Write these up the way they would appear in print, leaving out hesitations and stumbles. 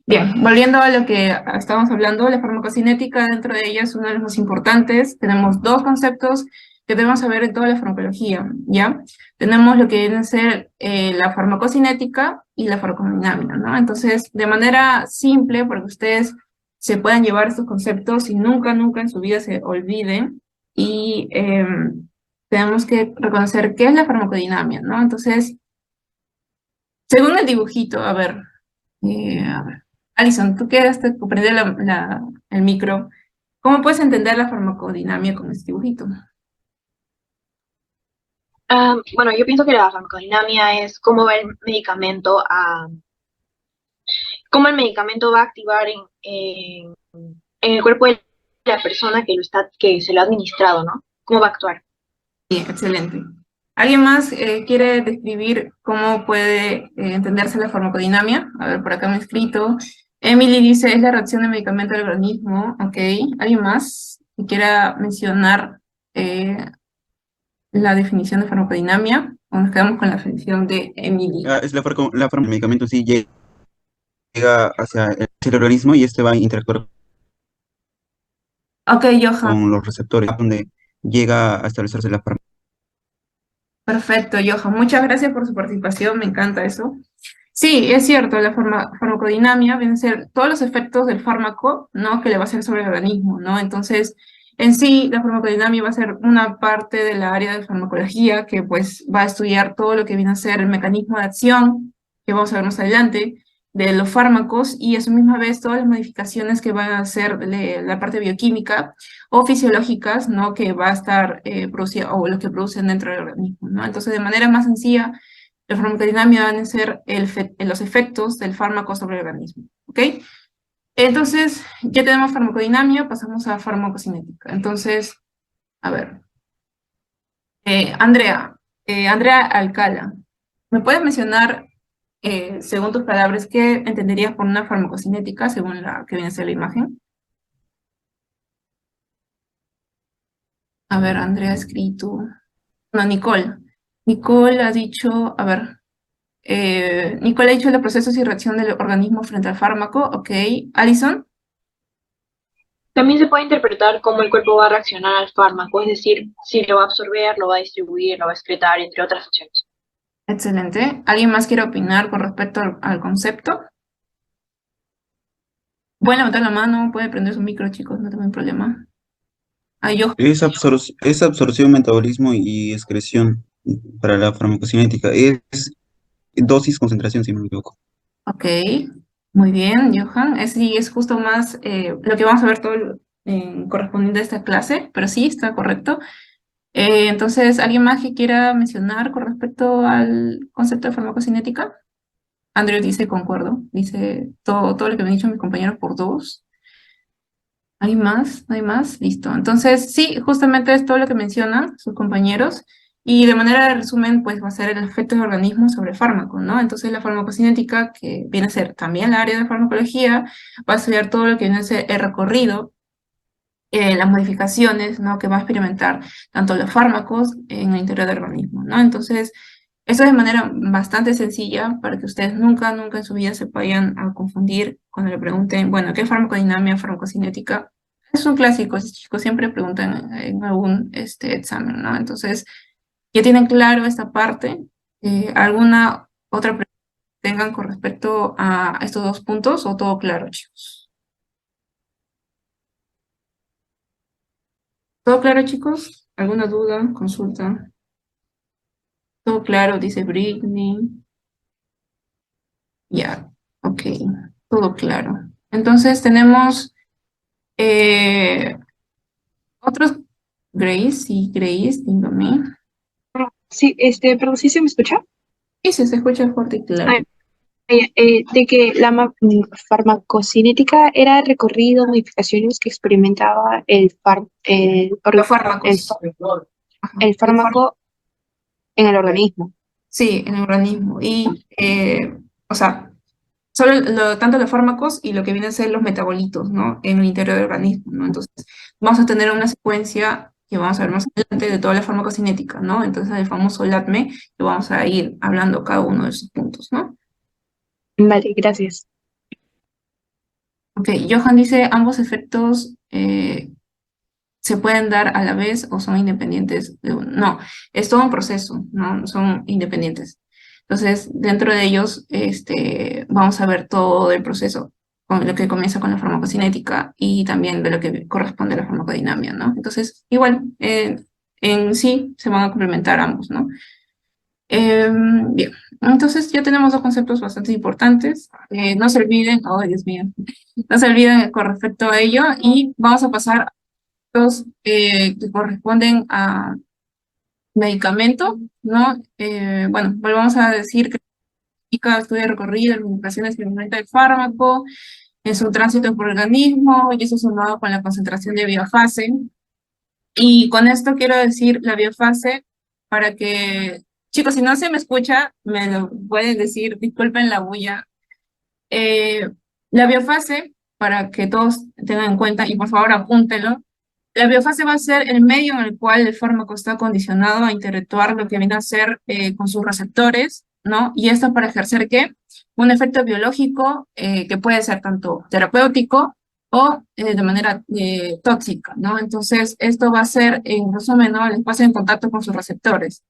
Bien, volviendo a lo que estábamos hablando, la farmacocinética dentro de ella es uno de los más importantes. Tenemos dos conceptos que debemos saber en toda la farmacología, ¿ya? Tenemos lo que viene a ser la farmacocinética y la farmacodinámica, ¿no? Entonces, de manera simple, para que ustedes se puedan llevar estos conceptos y nunca, nunca en su vida se olviden, y tenemos que reconocer qué es la farmacodinamia, ¿no? Entonces, según el dibujito, a ver. Alison, tú que te comprender el micro, ¿cómo puedes entender la farmacodinamia con este dibujito? Bueno, yo pienso que la farmacodinamia es cómo va el medicamento cómo el medicamento va a activar en el cuerpo de la persona que se lo ha administrado, ¿no? ¿Cómo va a actuar? Bien, excelente. ¿Alguien más quiere describir cómo puede entenderse la farmacodinamia? A ver, por acá me he escrito. Emily dice, es la reacción del medicamento al organismo. Ok. ¿Alguien más que quiera mencionar eh, la definición de farmacodinamia? O nos quedamos con la definición de Emily. Es la forma del medicamento sí llega hacia el organismo y este va a interactuar Ok, Johan. con los receptores, donde llega a establecerse la farmacia. Perfecto, Johan. Muchas gracias por su participación, me encanta eso. Sí, es cierto, la farmacodinamia viene a ser todos los efectos del fármaco, ¿no? Que le va a hacer sobre el organismo, ¿no? Entonces, en sí, la farmacodinamia va a ser una parte de la área de farmacología que pues va a estudiar todo lo que viene a ser el mecanismo de acción, que vamos a ver más adelante, de los fármacos y a su misma vez todas las modificaciones que van a hacer de la parte bioquímica o fisiológicas, ¿no? Que va a estar produciendo, o lo que producen dentro del organismo, ¿no? Entonces, de manera más sencilla, la farmacodinamia van a ser los efectos del fármaco sobre el organismo, ¿ok? Entonces, ya tenemos farmacodinamia, pasamos a farmacocinética. Entonces, a ver, Andrea, Andrea Alcala, ¿me puedes mencionar, según tus palabras, qué entenderías por una farmacocinética, según la que viene a ser la imagen? A ver, Andrea ha escrito. No, Nicole. Nicole ha dicho, a ver, Nicole ha dicho los procesos y reacción del organismo frente al fármaco, ok. Alison, También se puede interpretar cómo el cuerpo va a reaccionar al fármaco, es decir, si lo va a absorber, lo va a distribuir, lo va a excretar, entre otras opciones. excelente. ¿Alguien más quiere opinar con respecto al concepto? Pueden levantar la mano, puede prender su micro, chicos, no tengo problema. Ay, yo, Es absorción, metabolismo y excreción para la farmacocinética. Es dosis, concentración, si no me equivoco. ok, muy bien, Johan. Sí, es justo más lo que vamos a ver todo correspondiente a esta clase, pero sí, está correcto. Entonces, ¿alguien más que quiera mencionar con respecto al concepto de farmacocinética? Andrew dice, concuerdo, dice todo lo que me han dicho mis compañeros por dos. ¿Hay más? ¿No hay más? Listo. Entonces, sí, justamente es todo lo que mencionan sus compañeros. Y de manera de resumen, pues va a ser el efecto del organismo sobre el fármaco, ¿no? Entonces, la farmacocinética, que viene a ser también la área de farmacología, va a estudiar todo lo que viene a ser el recorrido, las modificaciones, ¿no? Que va a experimentar tanto los fármacos en el interior del organismo, ¿no? Entonces, eso de manera bastante sencilla para que ustedes nunca, nunca en su vida se vayan a confundir cuando le pregunten, bueno, ¿qué es farmacodinamia, farmacocinética? Es un clásico, chicos siempre preguntan en algún examen, ¿no? Entonces, ya tienen claro esta parte. ¿Alguna otra pregunta que tengan con respecto a estos dos puntos o todo claro, chicos? ¿Todo claro, chicos? ¿Alguna duda? Consulta. Todo claro, dice Britney. Ya, ok, todo claro. Entonces tenemos eh, otros, Grace y Grace, dígame. Sí, perdón, ¿sí se me escucha? Y si se escucha fuerte y claro. Ah, de que farmacocinética era el recorrido, modificaciones que experimentaba Los fármacos. Ajá. el fármaco en el organismo. Sí, en el organismo. Y, o sea, solo tanto los fármacos y lo que vienen a ser los metabolitos, ¿no? En el interior del organismo, ¿no? Entonces, vamos a tener una secuencia que vamos a ver más adelante de toda la farmacocinética, ¿no? Entonces, el famoso LATME, que vamos a ir hablando cada uno de esos puntos, ¿no? Vale, gracias. Ok, Johan dice, ambos efectos se pueden dar a la vez o son independientes de uno. No, es todo un proceso, ¿no? Son independientes. Entonces, dentro de ellos, vamos a ver todo el proceso, con lo que comienza con la farmacocinética y también de lo que corresponde a la farmacodinámica, ¿no? Entonces, igual, en sí se van a complementar ambos, ¿no? Bien, entonces ya tenemos dos conceptos bastante importantes. No se olviden, oh Dios mío, no se olviden con respecto a ello y vamos a pasar a los que corresponden a medicamento, ¿no? Bueno, volvamos a decir que significa estudio de recorrido, limitaciones que aumenta el fármaco, en su tránsito por organismo y eso sumado con la concentración de biofase. Y con esto quiero decir la biofase para que, chicos, si no se me escucha, me lo pueden decir, disculpen la bulla. Eh, la biofase, para que todos tengan en cuenta, y por favor apúntenlo, la biofase va a ser el medio en el cual el fármaco está condicionado a interactuar lo que viene a ser con sus receptores, ¿no? Y esto para ejercer, ¿qué? Un efecto biológico que puede ser tanto terapéutico o de manera tóxica, ¿no? Entonces, esto va a ser, en resumen, ¿no? El espacio en contacto con sus receptores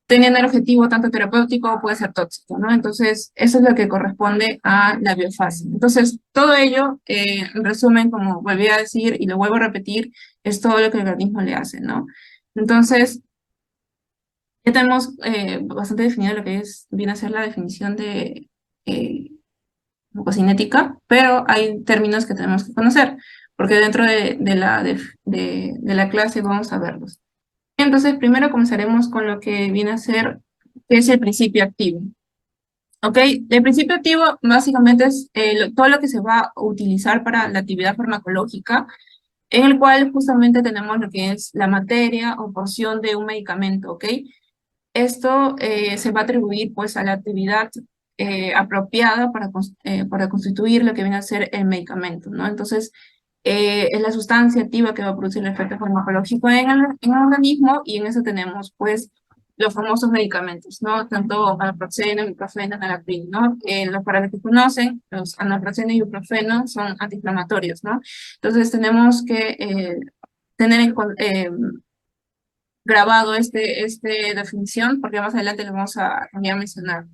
teniendo el objetivo tanto terapéutico o puede ser tóxico, ¿no? Entonces, eso es lo que corresponde a la biofase. Entonces, todo ello, en resumen, como volví a decir y lo vuelvo a repetir, es todo lo que el organismo le hace, ¿no? Entonces, ya tenemos bastante definido lo que viene a ser la definición de farmacocinética, pero hay términos que tenemos que conocer, porque dentro de la clase vamos a verlos. Entonces, primero comenzaremos con lo que viene a ser, que es el principio activo. ¿Ok? El principio activo básicamente es todo lo que se va a utilizar para la actividad farmacológica, en el cual justamente tenemos lo que es la materia o porción de un medicamento, ¿ok? Esto se va a atribuir pues a la actividad apropiada para constituir lo que viene a ser el medicamento, ¿no? Entonces, es la sustancia activa que va a producir el efecto farmacológico en el organismo y en eso tenemos pues los famosos medicamentos, ¿no? Tanto naproxeno, ibuprofeno, enalapril, ¿no? Para los que conocen, los naproxeno y ibuprofeno son antiinflamatorios, ¿no? Entonces tenemos que tener grabado este definición porque más adelante lo vamos a mencionar.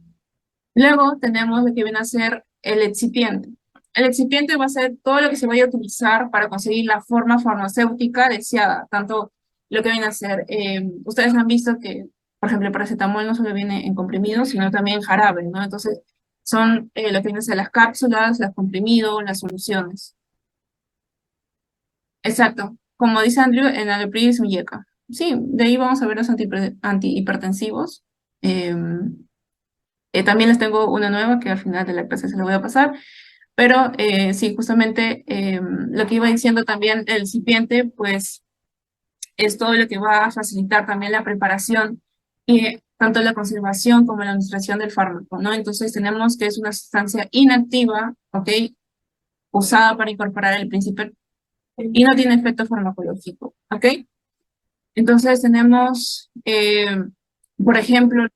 Luego tenemos lo que viene a ser el excipiente. El excipiente va a ser todo lo que se vaya a utilizar para conseguir la forma farmacéutica deseada, tanto lo que viene a ser, ustedes han visto que, por ejemplo, el paracetamol no solo viene en comprimidos, sino también en jarabe, ¿no? Entonces, son lo que viene a ser las cápsulas, los comprimidos, las soluciones. Exacto. Como dice Andrew, en Alepril es un YECA. Sí, de ahí vamos a ver los antihipertensivos. También les tengo una nueva que al final de la clase se la voy a pasar. Pero sí, justamente lo que iba diciendo también el recipiente, pues es todo lo que va a facilitar también la preparación y tanto la conservación como la administración del fármaco, ¿no? Entonces tenemos que es una sustancia inactiva, ¿ok? Usada para incorporar el principio y no tiene efecto farmacológico, ¿ok? Entonces tenemos, por ejemplo,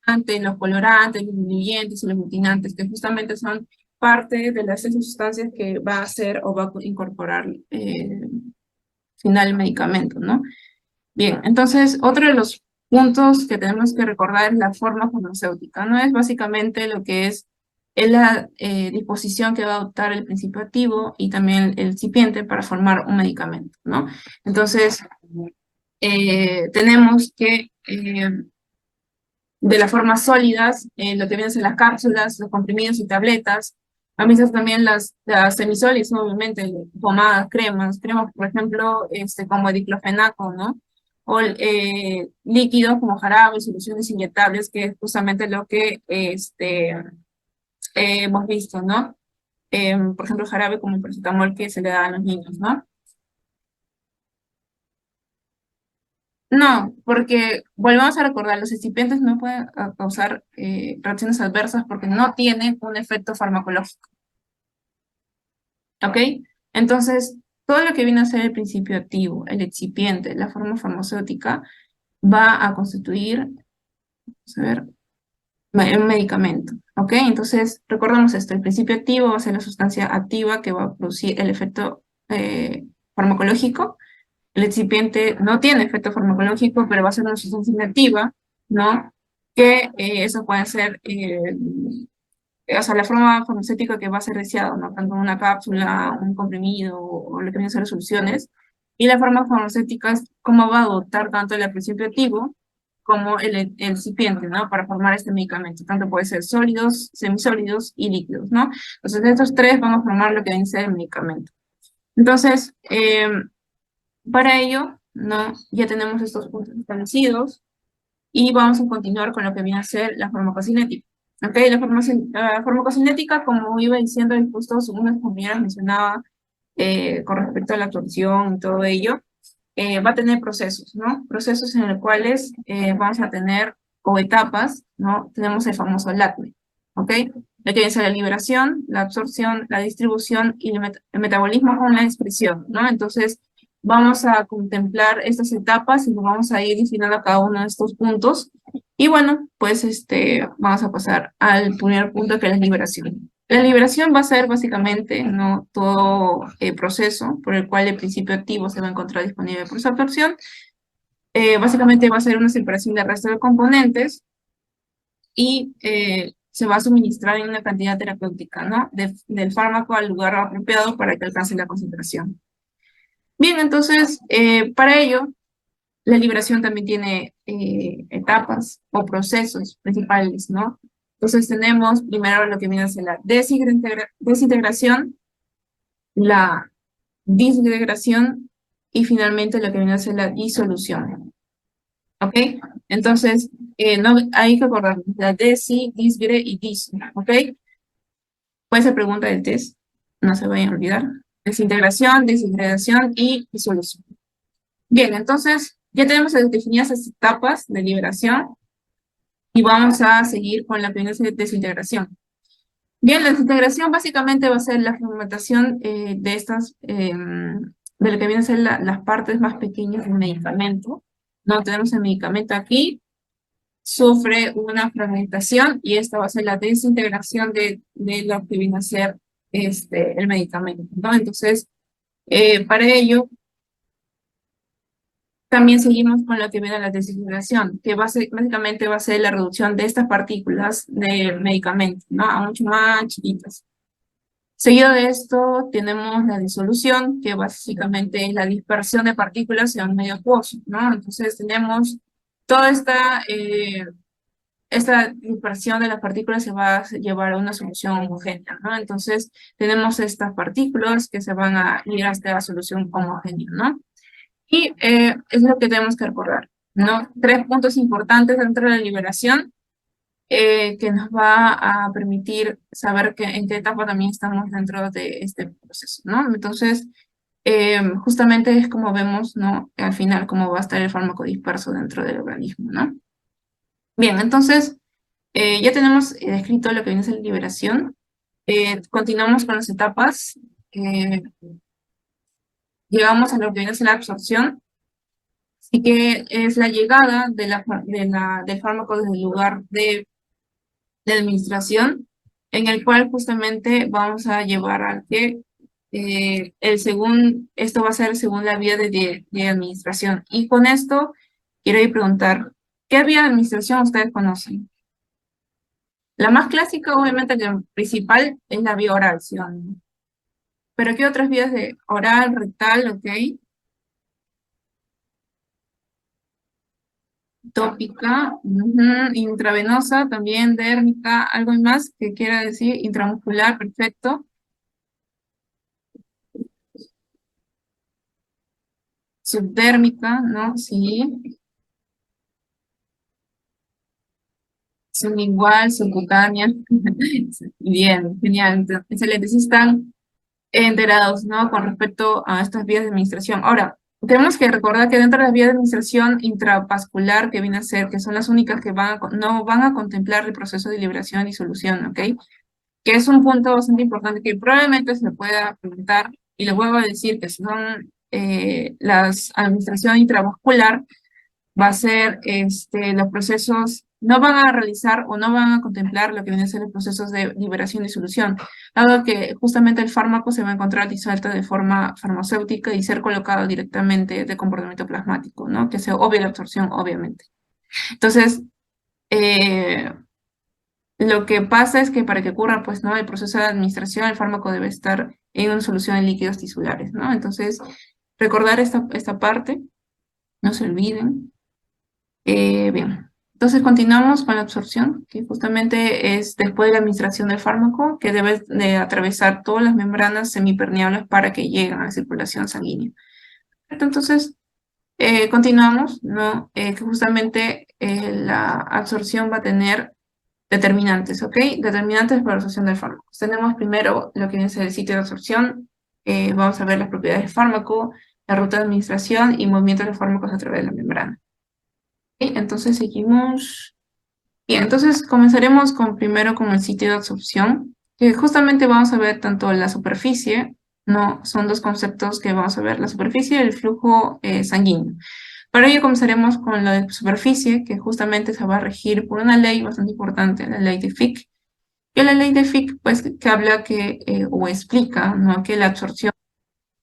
los colorantes, los diluyentes y los glutinantes, que justamente son parte de las sustancias que va a hacer o va a incorporar final el medicamento, ¿no? Bien, entonces otro de los puntos que tenemos que recordar es la forma farmacéutica, ¿no? Es básicamente lo que es la disposición que va a adoptar el principio activo y también el excipiente para formar un medicamento, ¿no? Entonces, tenemos que de las formas sólidas, lo que vienen son las cápsulas, los comprimidos y tabletas. A mí también las semisólidas, obviamente, pomadas, cremas, por ejemplo, como diclofenaco, ¿no? O líquidos como jarabes, soluciones inyectables, que es justamente lo que hemos visto, ¿no? Por ejemplo, jarabe como el paracetamol que se le da a los niños, ¿no? No, porque volvamos a recordar, los excipientes no pueden causar reacciones adversas porque no tienen un efecto farmacológico, ¿ok? Entonces, todo lo que viene a ser el principio activo, el excipiente, la forma farmacéutica, va a constituir, vamos a ver, un medicamento, ¿ok? Entonces, recordamos esto, el principio activo va a ser la sustancia activa que va a producir el efecto farmacológico. El excipiente no tiene efecto farmacológico, pero va a ser una sustancia inactiva, ¿no? Que eso puede ser, o sea, la forma farmacéutica que va a ser deseado, ¿no? Tanto una cápsula, un comprimido o lo que vienen a ser soluciones. Y la forma farmacéutica es cómo va a dotar tanto el principio activo como el excipiente, ¿no? Para formar este medicamento. Tanto puede ser sólidos, semisólidos y líquidos, ¿no? Entonces, de estos tres vamos a formar lo que viene a ser el medicamento. Entonces, para ello, ¿no? Ya tenemos estos puntos establecidos y vamos a continuar con lo que viene a ser la farmacocinética. ¿Ok? La farmacocinética, como iba diciendo, y justo unas compañeras mencionaba con respecto a la absorción y todo ello, va a tener procesos, ¿no? Procesos en los cuales vamos a tener, o etapas, ¿no? Tenemos el famoso LACME, ¿ok? Lo que viene a ser la liberación, la absorción, la distribución y el metabolismo con la expresión, ¿no? Entonces, vamos a contemplar estas etapas y nos vamos a ir definiendo cada uno de estos puntos. Y bueno, pues vamos a pasar al primer punto, que es la liberación. La liberación va a ser básicamente, ¿no? Todo proceso por el cual el principio activo se va a encontrar disponible por su absorción. Básicamente va a ser una separación del resto de componentes y se va a suministrar en una cantidad terapéutica, ¿no? Del fármaco al lugar apropiado para que alcance la concentración. Bien, entonces, para ello, la liberación también tiene etapas o procesos principales, ¿no? Entonces tenemos primero lo que viene a ser la desintegración, la disgregación y finalmente lo que viene a ser la disolución. ¿Ok? Entonces, no, hay que acordar la disgre y dis, ¿ok? Puede ser pregunta del test, no se vayan a olvidar. Desintegración, disgregación y disolución. Bien, entonces ya tenemos definidas estas etapas de liberación y vamos a seguir con la primera desintegración. Bien, la desintegración básicamente va a ser la fragmentación de estas, de lo que vienen a ser las partes más pequeñas del medicamento. No tenemos el medicamento aquí, sufre una fragmentación y esta va a ser la desintegración de lo que viene a ser el medicamento, ¿no? Entonces, para ello, también seguimos con lo que viene a la desintegración, que básicamente va a ser la reducción de estas partículas del medicamento, ¿no? A mucho más chiquitas. Seguido de esto, tenemos la disolución, que básicamente es la dispersión de partículas en un medio acuoso, ¿no? Entonces tenemos toda esta dispersión de las partículas se va a llevar a una solución homogénea, ¿no? Entonces tenemos estas partículas que se van a ir hasta la solución homogénea, ¿no? Y es lo que tenemos que recordar, ¿no? Tres puntos importantes dentro de la liberación que nos va a permitir saber en qué etapa también estamos dentro de este proceso, ¿no? Entonces, justamente es como vemos, ¿no? Al final, cómo va a estar el fármaco disperso dentro del organismo, ¿no? Bien, entonces, ya tenemos descrito lo que viene a ser la liberación. Continuamos con las etapas. Llegamos a lo que viene a ser la absorción. Así que es la llegada del fármaco desde el lugar de administración, en el cual justamente vamos a llevar a que esto va a ser según la vía de administración. Y con esto quiero ir preguntar, ¿qué vía de administración ustedes conocen? La más clásica, obviamente, la principal es la vía oral, ¿sí o no? Pero ¿qué otras vías de oral, rectal, ok? Tópica, intravenosa, también dérmica, algo más que quiera decir, intramuscular, perfecto. Subdérmica, ¿no? Sí. Sublingual, subcutánea. Bien, genial, excelente. Sí están enterados, ¿no? Con respecto a estas vías de administración. Ahora, tenemos que recordar que dentro de las vías de administración intravascular, que viene a ser, que son las únicas que no van a contemplar el proceso de liberación y disolución, ¿ok? Que es un punto bastante importante que probablemente se pueda preguntar, y les vuelvo a decir que son las administración intravascular, va a ser los procesos no van a realizar o no van a contemplar lo que vienen a ser los procesos de liberación y disolución, dado que justamente el fármaco se va a encontrar disuelto de forma farmacéutica y ser colocado directamente de comportamiento plasmático, ¿no? Que sea obvia la absorción, obviamente. Entonces, lo que pasa es que para que ocurra, pues, ¿no? El proceso de administración, el fármaco debe estar en una solución de líquidos tisulares, ¿no? Entonces, recordar esta parte, no se olviden. Bien, entonces continuamos con la absorción, que justamente es después de la administración del fármaco, que debe de atravesar todas las membranas semipermeables para que lleguen a la circulación sanguínea. Entonces, continuamos, ¿no? Que justamente la absorción va a tener determinantes, ¿ok? Determinantes para la absorción del fármaco. Tenemos primero lo que es el sitio de absorción, vamos a ver las propiedades del fármaco, la ruta de administración y movimiento de los fármacos a través de la membrana. ¿Ok? Entonces seguimos. Bien, entonces comenzaremos primero con el sitio de absorción, que justamente vamos a ver tanto la superficie, no, son dos conceptos que vamos a ver, la superficie y el flujo sanguíneo. Para ello comenzaremos con la de superficie, que justamente se va a regir por una ley bastante importante, la ley de Fick. Que la ley de Fick, pues, que habla o explica, ¿no? Que la absorción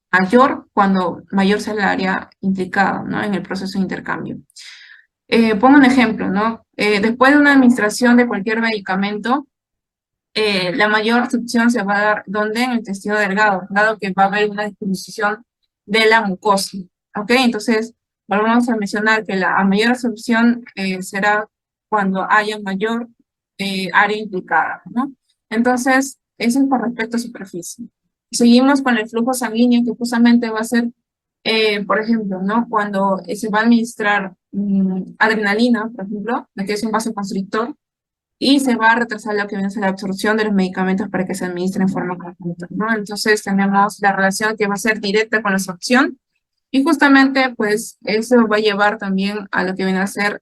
mayor cuando mayor sea el área implicada, ¿no? En el proceso de intercambio. Pongo un ejemplo, ¿no? Después de una administración de cualquier medicamento, la mayor absorción se va a dar, ¿dónde? En el intestino delgado, dado que va a haber una disminución de la mucosa, ¿ok? Entonces, vamos a mencionar que la mayor absorción será cuando haya mayor área implicada, ¿no? Entonces, eso es con respecto a superficie. Seguimos con el flujo sanguíneo, que justamente va a ser, por ejemplo, ¿no? Cuando se va a administrar adrenalina, por ejemplo, que es un vasoconstrictor, y se va a retrasar lo que viene a ser la absorción de los medicamentos para que se administren en forma conjunta, ¿no? Entonces tenemos la relación que va a ser directa con la absorción y justamente pues eso va a llevar también a lo que viene a ser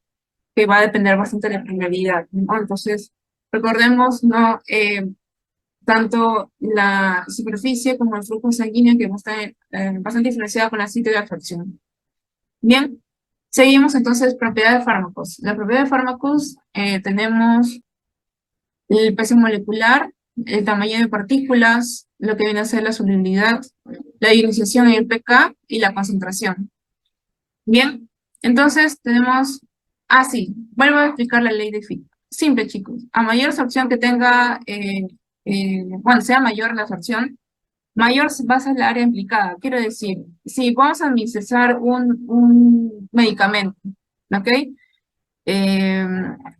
que va a depender bastante de la permeabilidad, ¿no? Entonces recordemos, ¿no? Tanto la superficie como el flujo sanguíneo que va a estar bastante influenciado con la sitio de absorción. Bien, seguimos entonces propiedades de fármacos. La propiedad de fármacos tenemos el peso molecular, el tamaño de partículas, lo que viene a ser la solubilidad, la ionización en el pK y la concentración. Bien, entonces tenemos, sí, vuelvo a explicar la ley de Fick. Simple, chicos, a mayor absorción que tenga, bueno, sea mayor la absorción, mayor va a ser la área implicada. Quiero decir, si vamos a administrar un medicamento, ¿ok? Eh,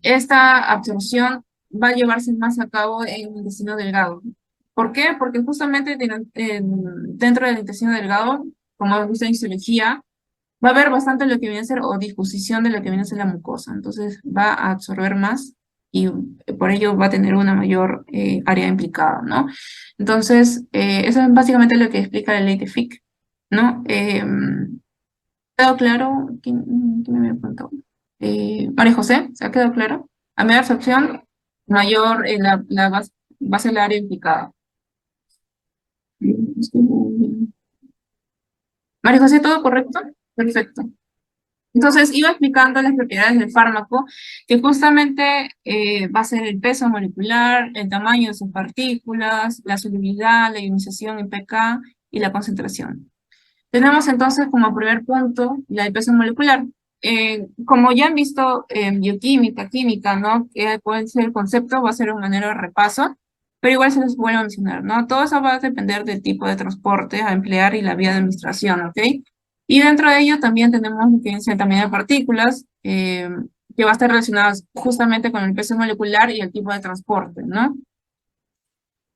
esta absorción va a llevarse más a cabo en el intestino delgado. ¿Por qué? Porque justamente dentro del intestino delgado, como hemos visto en histología, va a haber bastante lo que viene a ser o disposición de lo que viene a ser la mucosa. Entonces va a absorber más y por ello va a tener una mayor área implicada, ¿no? Entonces, eso es básicamente lo que explica la ley de Fick, ¿no? ¿Quedó claro? ¿Quién me preguntó? María José, ¿se ha quedado claro? A mayor absorción, mayor va a ser la área implicada. María José, ¿todo correcto? Perfecto. Entonces, iba explicando las propiedades del fármaco, que justamente va a ser el peso molecular, el tamaño de sus partículas, la solubilidad, la ionización en pK y la concentración. Tenemos entonces como primer punto la peso molecular. Como ya han visto en bioquímica, química, ¿no? Que puede ser el concepto, va a ser un manera de repaso, pero igual se les vuelve a mencionar, ¿no? Todo eso va a depender del tipo de transporte a emplear y la vía de administración, ¿ok? Y dentro de ello también tenemos lo que es el tamaño de partículas, que va a estar relacionado justamente con el peso molecular y el tipo de transporte, ¿no?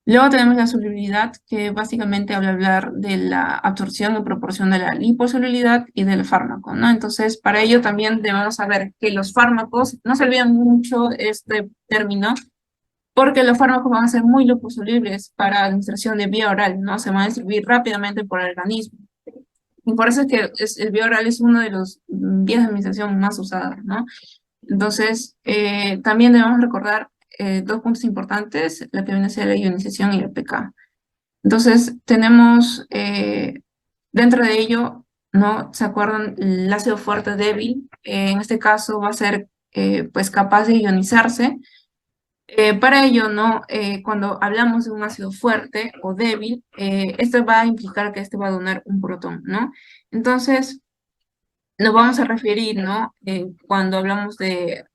Luego tenemos la solubilidad, que básicamente hablar de la absorción en proporción de la liposolubilidad y del fármaco, ¿no? Entonces, para ello también debemos saber que los fármacos, no se olviden mucho este término, porque los fármacos van a ser muy liposolubles para administración de vía oral, ¿no? Se van a distribuir rápidamente por el organismo. Y por eso es que el vía oral es uno de los vías de administración más usadas, ¿no? Entonces, también debemos recordar dos puntos importantes, la que viene a ser la ionización y el pK. Entonces, tenemos dentro de ello, ¿no? ¿Se acuerdan? El ácido fuerte débil, en este caso va a ser pues capaz de ionizarse. Para ello, ¿no? Cuando hablamos de un ácido fuerte o débil, esto va a implicar que este va a donar un protón, ¿no? Entonces, nos vamos a referir, ¿no? Cuando hablamos de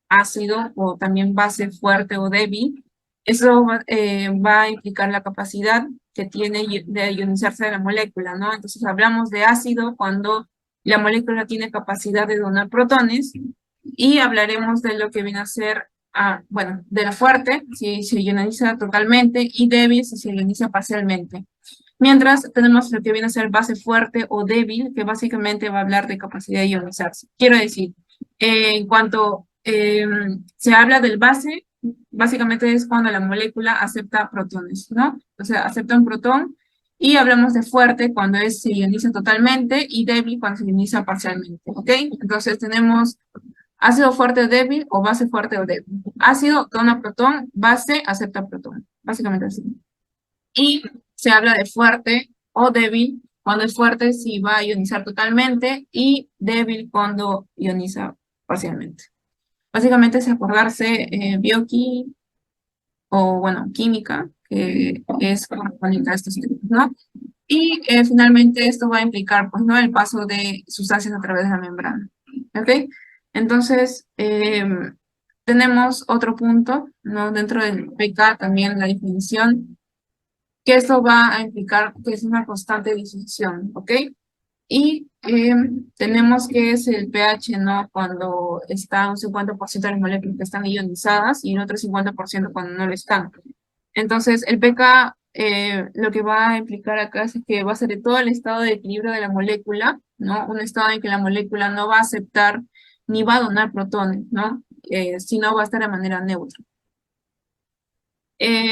ácido o también base fuerte o débil, eso va a implicar la capacidad que tiene de ionizarse de la molécula, ¿no? Entonces hablamos de ácido cuando la molécula tiene capacidad de donar protones y hablaremos de lo que viene a ser, bueno, de la fuerte, si se ioniza totalmente, y débil, si se ioniza parcialmente. Mientras tenemos lo que viene a ser base fuerte o débil, que básicamente va a hablar de capacidad de ionizarse. Quiero decir, en cuanto se habla del base, básicamente es cuando la molécula acepta protones, ¿no? O sea, acepta un protón, y hablamos de fuerte cuando se ioniza totalmente y débil cuando se ioniza parcialmente, ¿ok? Entonces tenemos ácido fuerte o débil o base fuerte o débil. Ácido dona protón, base acepta protón, básicamente así. Y se habla de fuerte o débil cuando es fuerte si va a ionizar totalmente y débil cuando ioniza parcialmente. Básicamente es acordarse bioquímica o, bueno, química, que es correspondiente a estos temas, ¿no? Y finalmente esto va a implicar, pues, ¿no? El paso de sustancias a través de la membrana, ¿ok? Entonces, tenemos otro punto, ¿no? Dentro del pK también la definición, que esto va a implicar que es una constante de disolución, ¿ok? Y tenemos que es el pH, ¿no? Cuando está un 50% de las moléculas que están ionizadas y el otro 50% cuando no lo están. Entonces, el pK lo que va a implicar acá es que va a ser de todo el estado de equilibrio de la molécula, ¿no? Un estado en que la molécula no va a aceptar ni va a donar protones, ¿no? Sino va a estar de manera neutra.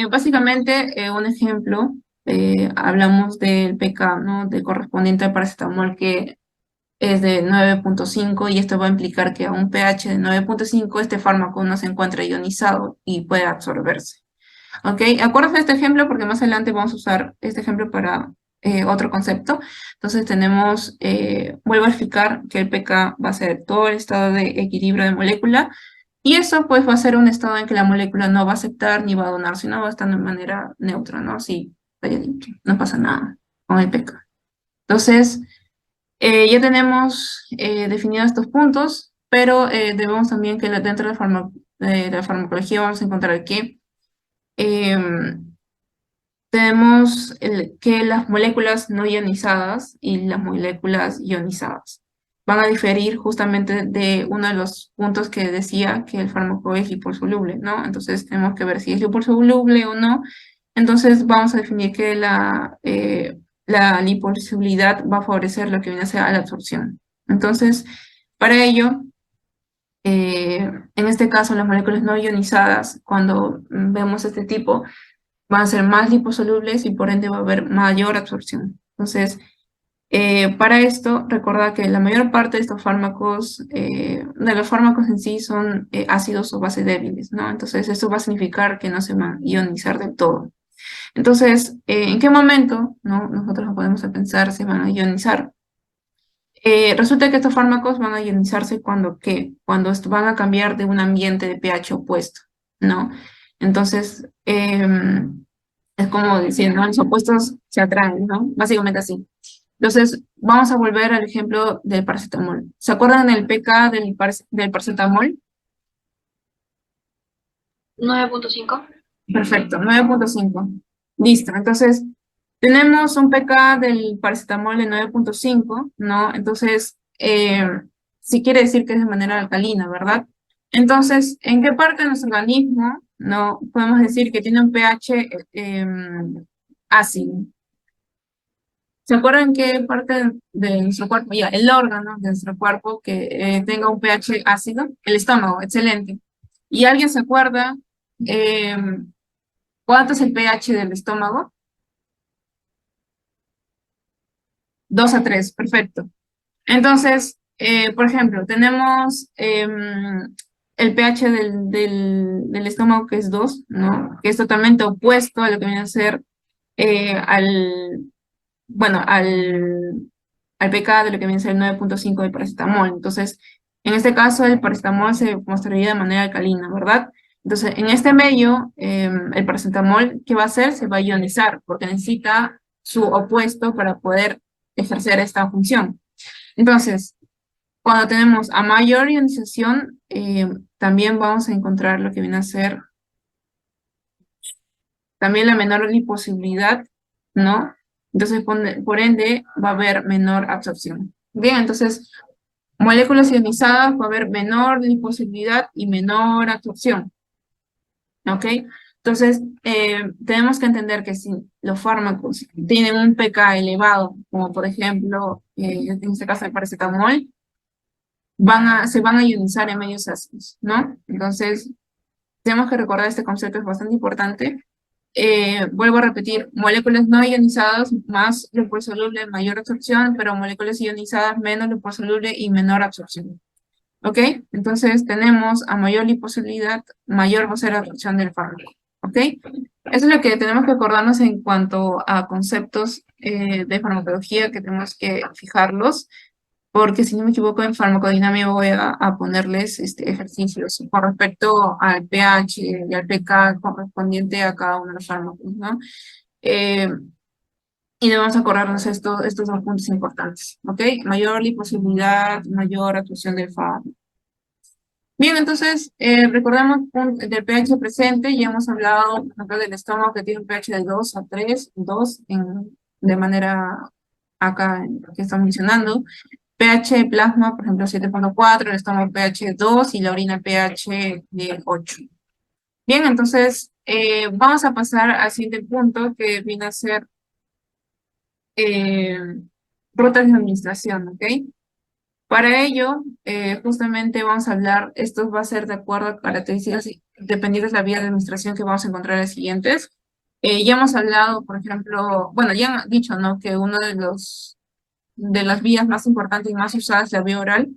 Básicamente, un ejemplo, hablamos del pK, ¿no? De correspondiente al paracetamol, que es de 9.5, y esto va a implicar que a un pH de 9.5 este fármaco no se encuentra ionizado y puede absorberse. ¿Ok? Acuérdense de este ejemplo porque más adelante vamos a usar este ejemplo para otro concepto. Entonces tenemos, vuelvo a explicar que el pK va a ser todo el estado de equilibrio de molécula, y eso pues va a ser un estado en que la molécula no va a aceptar ni va a donar, sino va a estar de manera neutra, ¿no? Sí, vaya limpio, no pasa nada con el pK. Entonces, ya tenemos definidos estos puntos, pero debemos también que dentro de la farmacología vamos a encontrar que tenemos que las moléculas no ionizadas y las moléculas ionizadas van a diferir justamente de uno de los puntos que decía que el fármaco es liposoluble, ¿no? Entonces tenemos que ver si es liposoluble o no. Entonces vamos a definir que la liposolubilidad va a favorecer lo que viene a ser la absorción. Entonces, para ello, en este caso, las moléculas no ionizadas, cuando vemos este tipo, van a ser más liposolubles y por ende va a haber mayor absorción. Entonces, para esto, recuerda que la mayor parte de estos fármacos, de los fármacos en sí, son ácidos o bases débiles, ¿no? Entonces, esto va a significar que no se van a ionizar del todo. Entonces, ¿en qué momento, no, nosotros nos podemos pensar si van a ionizar? Resulta que estos fármacos van a ionizarse cuando, ¿qué? Cuando van a cambiar de un ambiente de pH opuesto, ¿no? Entonces, es como decir, ¿no? Los opuestos se atraen, ¿no? Básicamente así. Entonces, vamos a volver al ejemplo del paracetamol. ¿Se acuerdan del pK del paracetamol? 9.5. Perfecto, 9.5. Listo, entonces tenemos un pK del paracetamol de 9.5, ¿no? Entonces, sí quiere decir que es de manera alcalina, ¿verdad? Entonces, ¿en qué parte de nuestro organismo, no, podemos decir que tiene un pH ácido? ¿Se acuerdan qué parte de nuestro cuerpo, ya, el órgano de nuestro cuerpo que tenga un pH ácido? El estómago, excelente. ¿Y alguien se acuerda cuánto es el pH del estómago? 2 a 3, perfecto. Entonces, por ejemplo, tenemos el pH del estómago, que es 2, ¿no? Que es totalmente opuesto a lo que viene a ser bueno, al pK de lo que viene a ser el 9.5 del paracetamol. Entonces, En este caso, el paracetamol se mostraría de manera alcalina, ¿verdad? Entonces, en este medio, el paracetamol, ¿qué va a hacer? Se va a ionizar, porque necesita su opuesto para poder ejercer esta función. Entonces, cuando tenemos a mayor ionización, también vamos a encontrar lo que viene a ser también la menor liposibilidad, ¿no? Entonces, por ende, va a haber menor absorción. Bien, entonces, moléculas ionizadas va a haber menor liposibilidad y menor absorción, ¿ok? Entonces, tenemos que entender que si los fármacos tienen un pK elevado, como por ejemplo, en este caso el paracetamol, se van a ionizar en medios ácidos, ¿no? Entonces, tenemos que recordar este concepto, es bastante importante. Vuelvo a repetir, moléculas no ionizadas más liposoluble, mayor absorción, pero moléculas ionizadas menos liposoluble y menor absorción. ¿Ok? Entonces tenemos a mayor liposolubilidad, mayor va a ser la absorción del fármaco. ¿Ok? Eso es lo que tenemos que acordarnos en cuanto a conceptos de farmacología que tenemos que fijarlos, porque si no me equivoco en farmacodinámica voy a ponerles ejercicios con respecto al pH y al pK correspondiente a cada uno de los fármacos, ¿no? Y debemos acordarnos estos dos puntos importantes, ¿ok? Mayor liposolubilidad, mayor absorción del fármaco. Bien, entonces, recordemos del pH presente, ya hemos hablado, por ejemplo, del estómago que tiene un pH de 2 a 3, 2 de manera acá que estamos mencionando. pH de plasma, por ejemplo, 7.4, el estómago pH 2 y la orina pH de 8. Bien, entonces, vamos a pasar al siguiente punto que viene a ser rutas de administración, ¿ok? Para ello, justamente vamos a hablar, esto va a ser de acuerdo a características dependientes de la vía de administración que vamos a encontrar en las siguientes. Ya hemos hablado, por ejemplo, bueno, ya han dicho, ¿no? Que uno de las vías más importantes y más usadas es la vía oral,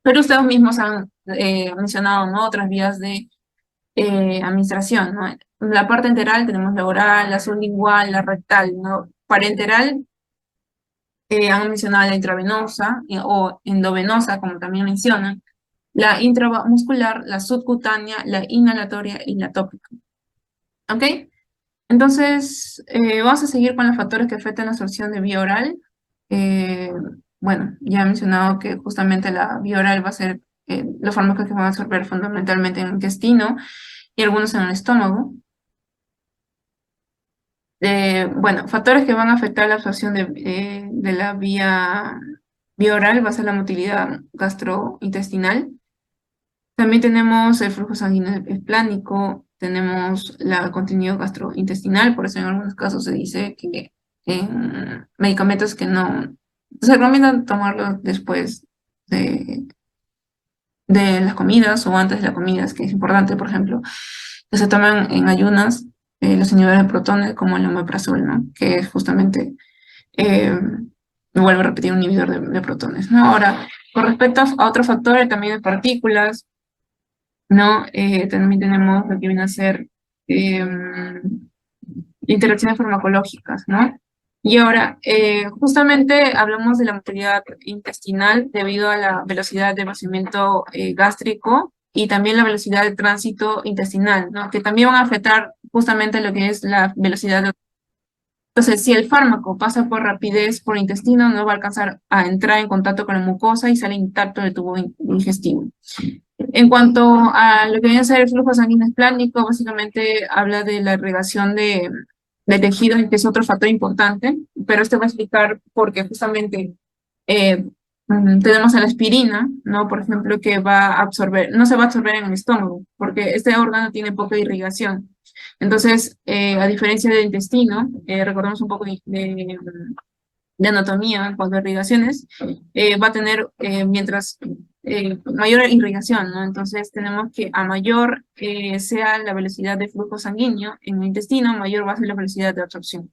pero ustedes mismos han mencionado, ¿no? Otras vías de administración, ¿no? En la parte enteral tenemos la oral, la sublingual, la rectal, ¿no? Parenteral han mencionado la intravenosa o endovenosa, como también mencionan, la intramuscular, la subcutánea, la inhalatoria y la tópica. ¿Ok? Entonces, vamos a seguir con los factores que afectan la absorción de vía oral. Bueno, ya he mencionado que justamente la vía oral va a ser los fármacos que van a absorber fundamentalmente en el intestino y algunos en el estómago. Bueno, factores que van a afectar la absorción de la vía oral va a ser la motilidad gastrointestinal. También tenemos el flujo sanguíneo esplánico, tenemos el contenido gastrointestinal, por eso en algunos casos se dice que medicamentos que no se recomiendan tomarlos después de las comidas o antes de las comidas, que es importante, por ejemplo, que se toman en ayunas los inhibidores de protones como el omeprazol, ¿no? Que es justamente, me vuelvo a repetir, un inhibidor de protones, ¿no? Ahora, con respecto a otros factores también de partículas, ¿no? También tenemos lo que viene a ser interacciones farmacológicas, ¿no? Y ahora, justamente hablamos de la motilidad intestinal debido a la velocidad de vaciamiento gástrico y también la velocidad de tránsito intestinal, ¿no? Que también van a afectar justamente lo que es la velocidad de... Entonces, si el fármaco pasa por rapidez por intestino, no va a alcanzar a entrar en contacto con la mucosa y sale intacto del tubo digestivo. En cuanto a lo que viene a ser el flujo sanguíneo esplánico, básicamente habla de la irrigación de tejidos, que es otro factor importante, pero este va a explicar porque justamente tenemos a la aspirina, ¿no? Por ejemplo, que va a absorber, no se va a absorber en el estómago, porque este órgano tiene poca irrigación. Entonces, a diferencia del intestino, recordemos un poco de anatomía en cuanto a irrigaciones, va a tener mientras mayor irrigación, ¿no? Entonces tenemos que a mayor sea la velocidad de flujo sanguíneo en el intestino, mayor va a ser la velocidad de absorción.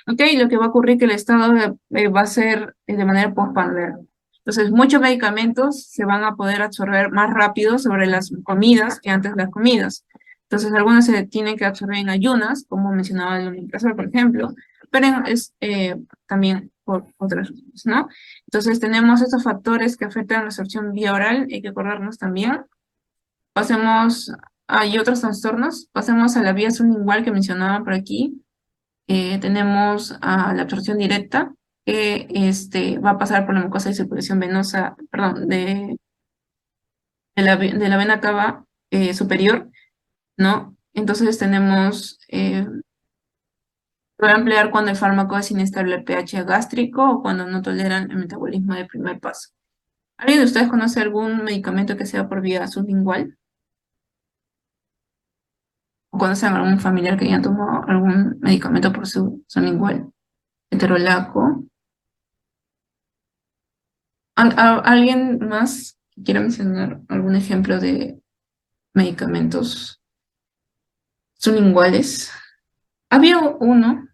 ¿Ok? Lo que va a ocurrir que el estado va a ser de manera postprandial. Entonces, muchos medicamentos se van a poder absorber más rápido sobre las comidas que antes de las comidas. Entonces, algunos se tienen que absorber en ayunas, como mencionaba el omeprazol, por ejemplo, pero también por otras razones, ¿no? Entonces tenemos estos factores que afectan la absorción vía oral, hay que acordarnos también. Hay otros trastornos, pasemos a la vía sublingual que mencionaba por aquí. Tenemos a la absorción directa, que va a pasar por la mucosa de circulación venosa, perdón, de la vena cava superior, ¿no? Entonces tenemos, se va a emplear cuando el fármaco es inestable al pH gástrico o cuando no toleran el metabolismo de primer paso. ¿Alguien de ustedes conoce algún medicamento que sea por vía sublingual? ¿O conocen algún familiar que haya tomado algún medicamento por sublingual? Ketorolaco. ¿Alguien más que quiera mencionar algún ejemplo de medicamentos sublinguales? Había uno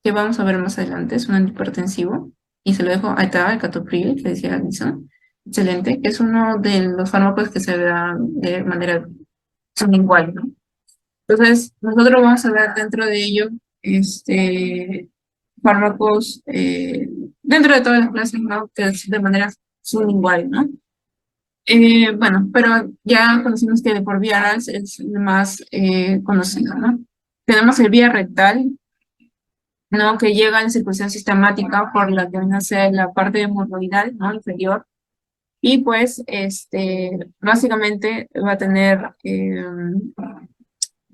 que vamos a ver más adelante, es un antihipertensivo, y se lo dejo, ahí está, el Captopril, que decía Alison, excelente, que es uno de los fármacos que se dan de manera sublingual, ¿no? Entonces, nosotros vamos a ver dentro de ello, fármacos, dentro de todas las clases, ¿no? Que es de manera sublingual, ¿no? Bueno, pero ya conocimos que de por vía oral es el más conocido, ¿no? Tenemos el vía rectal, ¿no? Que llega a la circulación sistemática por la que viene a ser la parte hemorroidal, ¿no? Inferior. Y pues, básicamente va a tener,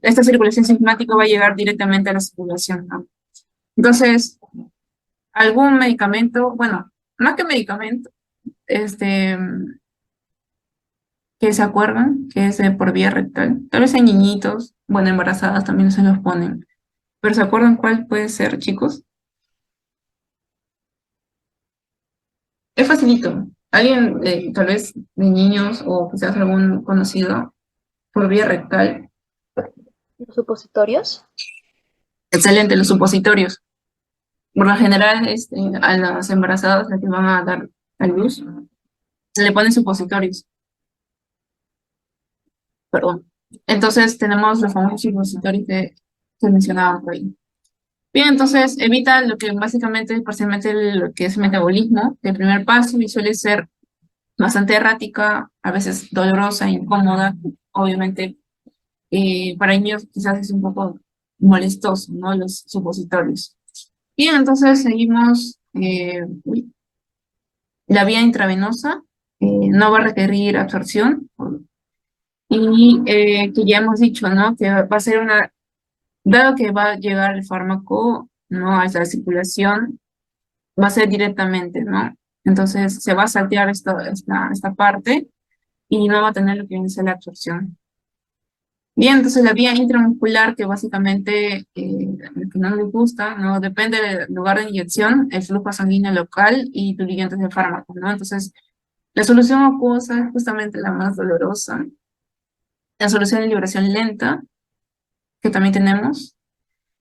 esta circulación sistemática va a llegar directamente a la circulación, ¿no? Entonces, algún medicamento, bueno, más que medicamento, que se acuerdan, que es por vía rectal. Tal vez en niñitos, bueno, embarazadas también se los ponen. Pero ¿se acuerdan cuál puede ser, chicos? Es facilito. Alguien, tal vez de niños o quizás algún conocido, por vía rectal. ¿Los supositorios? Excelente, los supositorios. Por lo general, a las embarazadas, las que van a dar a luz, se le ponen supositorios. Perdón. Entonces tenemos los famosos supositorios que mencionaba por ahí. Bien, entonces evita lo que básicamente, parcialmente lo que es metabolismo, el primer paso, y suele ser bastante errática, a veces dolorosa, incómoda, obviamente para niños quizás es un poco molestoso, ¿no? Los supositorios. Bien, entonces seguimos, la vía intravenosa, no va a requerir absorción, y que ya hemos dicho, ¿no? Que va a ser dado que va a llegar el fármaco, ¿no? A la circulación, va a ser directamente, ¿no? Entonces se va a saltear esta parte y no va a tener lo que viene a ser la absorción. Bien, entonces la vía intramuscular, que básicamente lo que no nos gusta, ¿no? Depende del lugar de inyección, el flujo sanguíneo local y tus ligantes de fármaco, ¿no? Entonces, la solución acuosa es justamente la más dolorosa. La solución de liberación lenta, que también tenemos.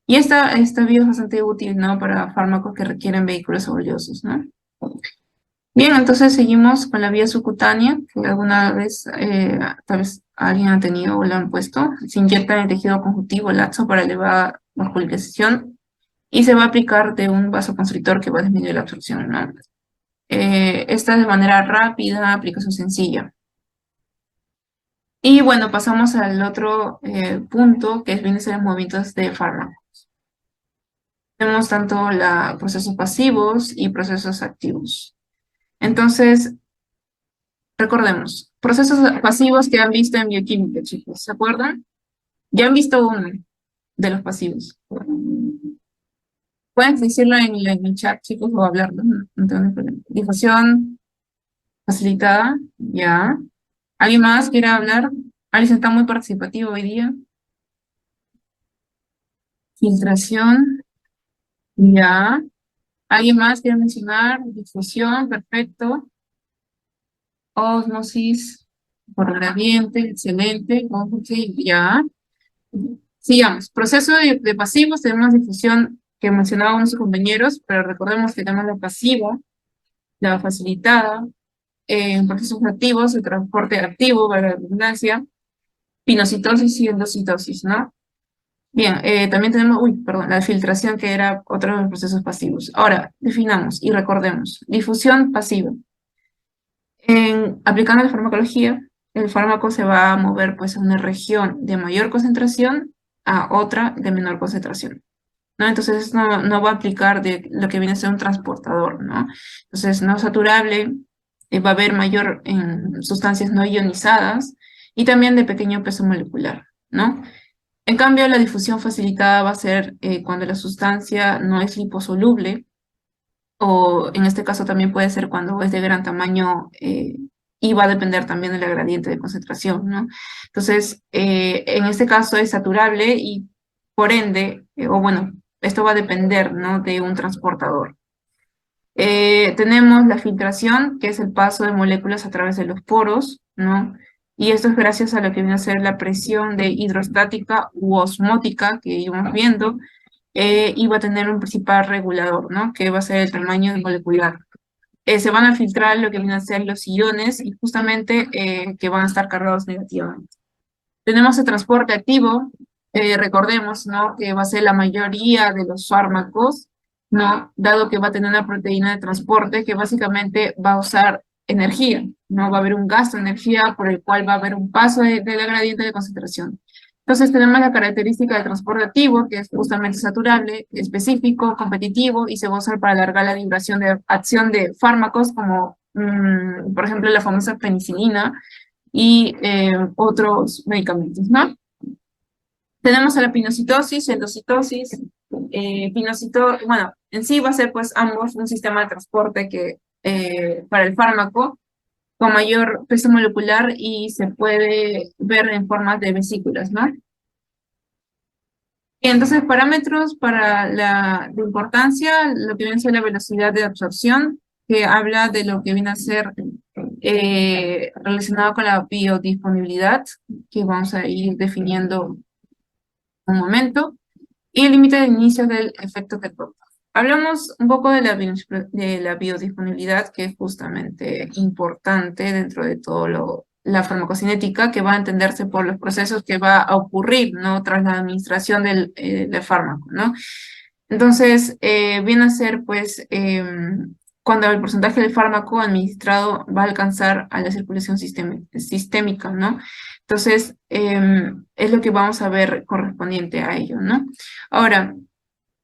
Y esta vía es bastante útil, ¿no? Para fármacos que requieren vehículos oleosos, ¿no? Bien, entonces seguimos con la vía subcutánea, que alguna vez tal vez alguien ha tenido o lo han puesto. Se inyecta en el tejido conjuntivo laxo para elevar vascularización y se va a aplicar de un vasoconstrictor que va a disminuir la absorción, ¿no? Esta es de manera rápida, aplicación sencilla. Y bueno, pasamos al otro punto, que viene a ser los movimientos de fármacos. Tenemos tanto procesos pasivos y procesos activos. Entonces, recordemos, procesos pasivos que han visto en bioquímica, chicos, ¿se acuerdan? Ya han visto uno de los pasivos. Pueden decirlo en el chat, chicos, o hablarlo, no tengo ningún problema. Difusión facilitada, ya. ¿Alguien más quiere hablar? Alice está muy participativo hoy día. Filtración, ya. ¿Alguien más quiere mencionar? Difusión, perfecto. Ósmosis, por gradiente, excelente. Ok, ya. Sigamos. Proceso de pasivos, tenemos difusión que mencionaban nuestros compañeros, pero recordemos que tenemos la pasiva, la facilitada, en procesos activos, el transporte activo, para la redundancia, pinocitosis y endocitosis, ¿no? Bien, también tenemos, perdón, la filtración que era otro de los procesos pasivos. Ahora, definamos y recordemos. Difusión pasiva. Aplicando la farmacología, el fármaco se va a mover pues a una región de mayor concentración a otra de menor concentración, ¿no? Entonces no va a aplicar de lo que viene a ser un transportador, ¿no? Entonces no saturable, va a haber mayor en sustancias no ionizadas y también de pequeño peso molecular, ¿no? En cambio, la difusión facilitada va a ser cuando la sustancia no es liposoluble, o en este caso también puede ser cuando es de gran tamaño y va a depender también del gradiente de concentración, ¿no? Entonces, en este caso es saturable y por ende, o bueno, esto va a depender, ¿no?, de un transportador. Tenemos la filtración, que es el paso de moléculas a través de los poros, ¿no? Y esto es gracias a lo que viene a ser la presión de hidrostática u osmótica que íbamos viendo, y va a tener un principal regulador, ¿no? Que va a ser el tamaño molecular. Se van a filtrar lo que vienen a ser los iones y justamente que van a estar cargados negativamente. Tenemos el transporte activo, recordemos, ¿no?, que va a ser la mayoría de los fármacos, ¿no?, dado que va a tener una proteína de transporte que básicamente va a usar energía, ¿no? Va a haber un gasto de energía por el cual va a haber un paso de la gradiente de concentración. Entonces tenemos la característica del transporte activo, que es justamente saturable, específico, competitivo, y se va a usar para alargar la duración de acción de fármacos como, por ejemplo, la famosa penicilina, y otros medicamentos, ¿no? Tenemos a la pinocitosis, endocitosis, bueno, en sí va a ser pues ambos un sistema de transporte que para el fármaco con mayor peso molecular y se puede ver en forma de vesículas, ¿no? Y entonces parámetros para de importancia, lo que viene a ser la velocidad de absorción, que habla de lo que viene a ser relacionado con la biodisponibilidad, que vamos a ir definiendo un momento, y el límite de inicio del efecto Kerckhoff. Hablamos un poco de la biodisponibilidad, que es justamente importante dentro de todo la farmacocinética, que va a entenderse por los procesos que va a ocurrir, ¿no?, tras la administración del fármaco, ¿no? Entonces, viene a ser, pues, cuando el porcentaje del fármaco administrado va a alcanzar a la circulación sistémica, ¿no? Entonces, es lo que vamos a ver correspondiente a ello, ¿no? Ahora,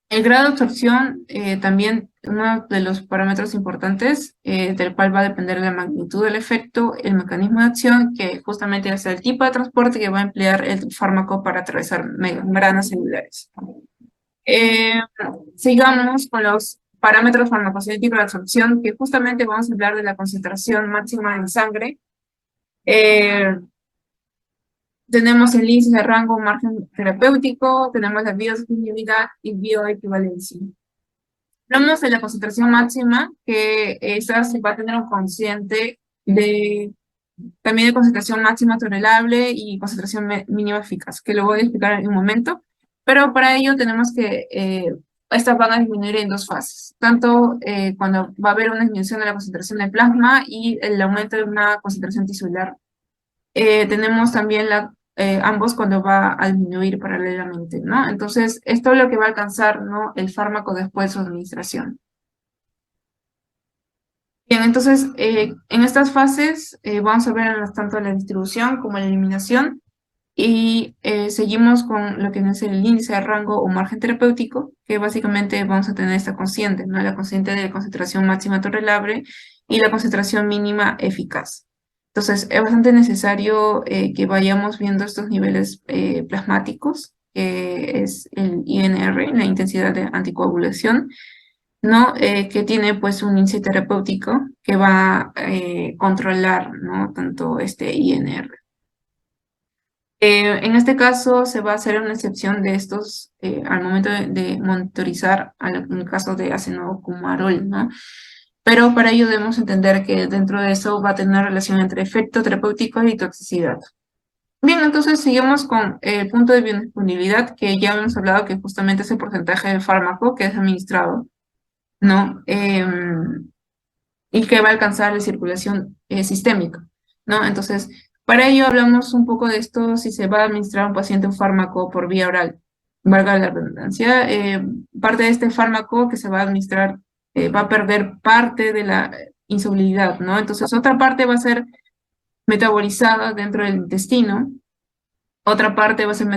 el grado de absorción, también uno de los parámetros importantes, del cual va a depender la magnitud del efecto, el mecanismo de acción, que justamente es el tipo de transporte que va a emplear el fármaco para atravesar membranas celulares. Sigamos con los parámetros farmacocinéticos de absorción, que justamente vamos a hablar de la concentración máxima en sangre. Tenemos el índice de rango margen terapéutico, tenemos la biodisponibilidad y bioequivalencia. Hablamos de la concentración máxima, que esa se va a tener un cociente también de concentración máxima tolerable y concentración mínima eficaz, que lo voy a explicar en un momento, pero para ello tenemos que, estas van a disminuir en dos fases, tanto cuando va a haber una disminución de la concentración de plasma y el aumento de una concentración tisular. Tenemos también ambos cuando va a disminuir paralelamente, ¿no? Entonces, esto es lo que va a alcanzar, ¿no?, el fármaco después de su administración. Bien, entonces, en estas fases vamos a ver tanto la distribución como la eliminación y seguimos con lo que es el índice de rango o margen terapéutico, que básicamente vamos a tener esta consciente, ¿no? La consciente de concentración máxima tolerable y la concentración mínima eficaz. Entonces, es bastante necesario que vayamos viendo estos niveles plasmáticos, que es el INR, la intensidad de anticoagulación, ¿no? Que tiene pues un índice terapéutico que va a controlar, ¿no?, tanto este INR. En este caso se va a hacer una excepción de estos al momento de monitorizar en el caso de acenocumarol, ¿no? Pero para ello debemos entender que dentro de eso va a tener una relación entre efecto terapéutico y toxicidad. Bien, entonces seguimos con el punto de biodisponibilidad, que ya hemos hablado que justamente es el porcentaje de fármaco que es administrado, ¿no? Y que va a alcanzar la circulación sistémica, ¿no? Entonces, para ello hablamos un poco de esto, si se va a administrar a un paciente un fármaco por vía oral. valga la redundancia, parte de este fármaco que se va a administrar va a perder parte de la insolubilidad, ¿no? Entonces otra parte va a ser metabolizada dentro del intestino, otra parte va a ser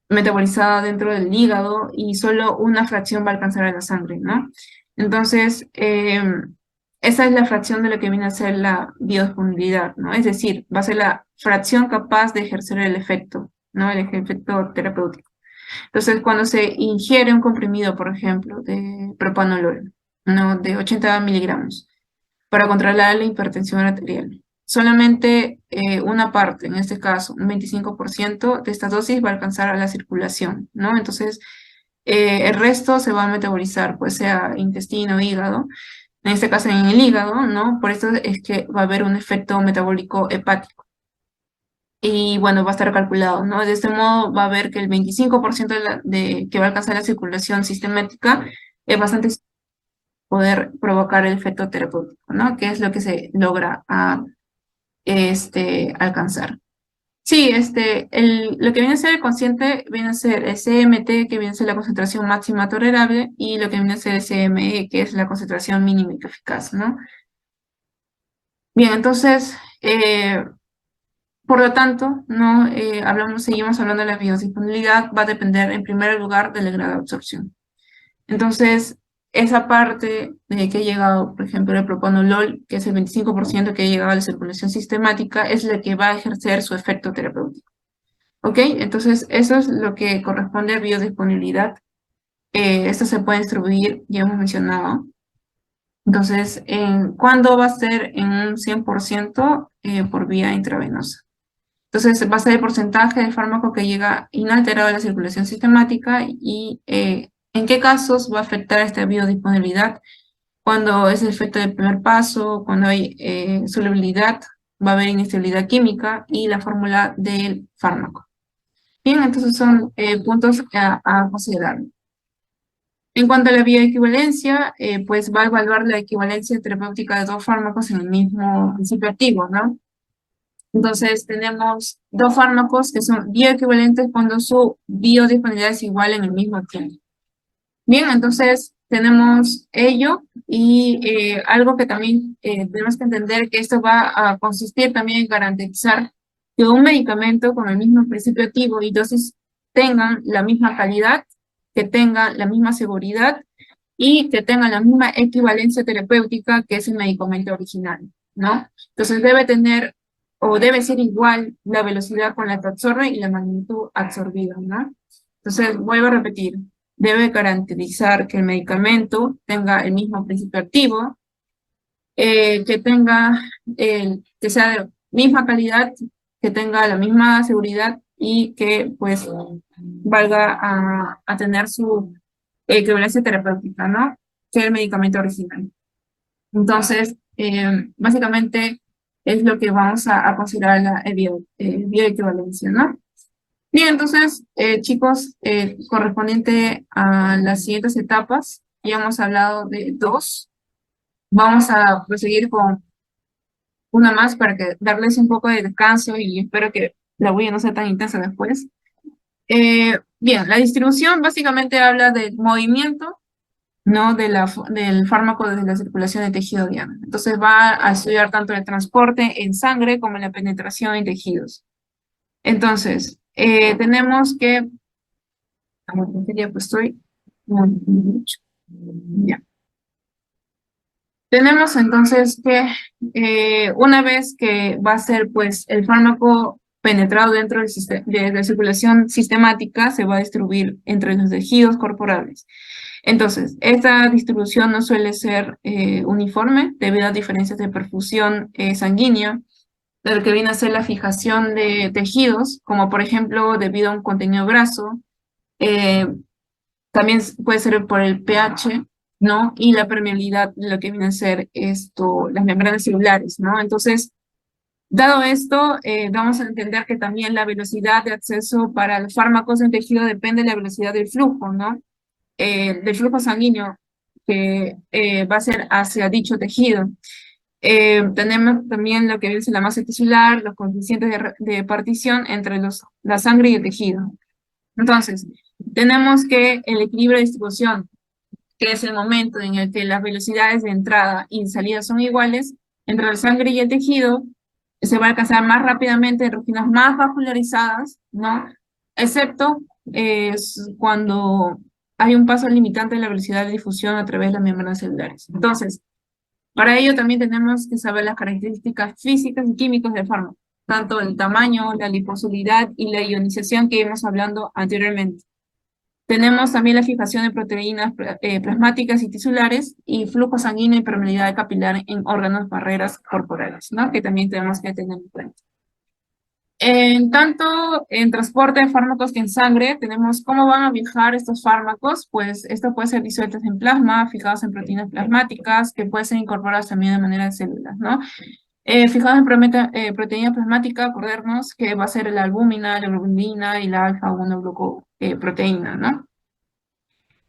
metabolizada dentro del hígado y solo una fracción va a alcanzar a la sangre, ¿no? Entonces, esa es la fracción de lo que viene a ser la biodisponibilidad, ¿no? Es decir, va a ser la fracción capaz de ejercer el efecto, ¿no? El efecto terapéutico. Entonces, cuando se ingiere un comprimido, por ejemplo, de propanolol, ¿no? De 80 miligramos, para controlar la hipertensión arterial. Solamente una parte, en este caso, un 25% de esta dosis va a alcanzar a la circulación, ¿no? Entonces, el resto se va a metabolizar, pues sea intestino, hígado, en este caso en el hígado, ¿no? Por eso es que va a haber un efecto metabólico hepático. Y bueno, va a estar calculado, ¿no? De este modo va a ver que el 25% que va a alcanzar la circulación sistemática es bastante poder provocar el efecto terapéutico, ¿no? Que es lo que se logra alcanzar. Sí, lo que viene a ser el consciente viene a ser el CMT, que viene a ser la concentración máxima tolerable, y lo que viene a ser el CME, que es la concentración mínima y eficaz, ¿no? Bien, entonces, por lo tanto, ¿no? Seguimos hablando de la biodisponibilidad, va a depender en primer lugar del grado de absorción. Entonces, esa parte de que ha llegado, por ejemplo, el propanolol, que es el 25% que ha llegado a la circulación sistemática, es la que va a ejercer su efecto terapéutico. ¿Ok? Entonces, eso es lo que corresponde a biodisponibilidad. Esto se puede distribuir, ya hemos mencionado. Entonces, ¿cuándo va a ser en un 100% por vía intravenosa? Entonces, va a ser el porcentaje de fármaco que llega inalterado a la circulación sistemática y en qué casos va a afectar esta biodisponibilidad. Cuando es el efecto del primer paso, cuando hay solubilidad, va a haber inestabilidad química y la fórmula del fármaco. Bien, entonces son puntos a considerar. En cuanto a la bioequivalencia, pues va a evaluar la equivalencia terapéutica de dos fármacos en el mismo principio activo, ¿no? Entonces tenemos dos fármacos que son bioequivalentes cuando su biodisponibilidad es igual en el mismo tiempo. Bien, entonces tenemos ello y algo que también tenemos que entender que esto va a consistir también en garantizar que un medicamento con el mismo principio activo y dosis tengan la misma calidad, que tengan la misma seguridad y que tengan la misma equivalencia terapéutica que es el medicamento original, ¿no? Entonces debe tener o debe ser igual la velocidad con la que absorbe y la magnitud absorbida, ¿no? Entonces, vuelvo a repetir, debe garantizar que el medicamento tenga el mismo principio activo, que tenga, que sea de misma calidad, que tenga la misma seguridad y que pues valga a tener su equivalencia terapéutica, ¿no? Que el medicamento original. Entonces, básicamente es lo que vamos a considerar la bioequivalencia, ¿no? Bien, entonces, chicos, correspondiente a las siguientes etapas, ya hemos hablado de dos. Vamos a proseguir con una más para darles un poco de descanso y espero que la huella no sea tan intensa después. Bien, la distribución básicamente habla del movimiento, ¿no? Del fármaco desde la circulación de tejido diana. Entonces va a estudiar tanto el transporte en sangre como la penetración en tejidos. Entonces, tenemos que... Ya pues estoy... Ya. Tenemos entonces que una vez que va a ser pues el fármaco penetrado dentro de la circulación sistemática, se va a distribuir entre los tejidos corporales. Entonces, esta distribución no suele ser uniforme debido a diferencias de perfusión sanguínea, de lo que viene a ser la fijación de tejidos, como por ejemplo debido a un contenido graso, eh, también puede ser por el pH, ¿no? Y la permeabilidad, lo que viene a ser las membranas celulares, ¿no? Entonces, dado esto, vamos a entender que también la velocidad de acceso para los fármacos en tejido depende de la velocidad del flujo, ¿no? Del flujo sanguíneo que va a ser hacia dicho tejido. Tenemos también lo que viene a ser la masa tisular, los coeficientes de partición entre la sangre y el tejido. Entonces, tenemos que el equilibrio de distribución, que es el momento en el que las velocidades de entrada y salida son iguales, entre la sangre y el tejido, se va a alcanzar más rápidamente en rutinas más vascularizadas, ¿no? Excepto cuando hay un paso limitante de la velocidad de difusión a través de las membranas celulares. Entonces, para ello también tenemos que saber las características físicas y químicas del fármaco, tanto el tamaño, la liposolidad y la ionización que hemos hablado anteriormente. Tenemos también la fijación de proteínas plasmáticas y tisulares y flujo sanguíneo y permeabilidad capilar en órganos barreras corporales, ¿no? Que también tenemos que tener en cuenta. En tanto, en transporte de fármacos que en sangre, tenemos cómo van a viajar estos fármacos, pues esto puede ser disueltos en plasma, fijados en proteínas plasmáticas, que pueden ser incorporadas también de manera de células, ¿no? Fijados en proteína plasmática, acordarnos que va a ser la albúmina, la globulina y la alfa-1 glucoproteína, ¿no?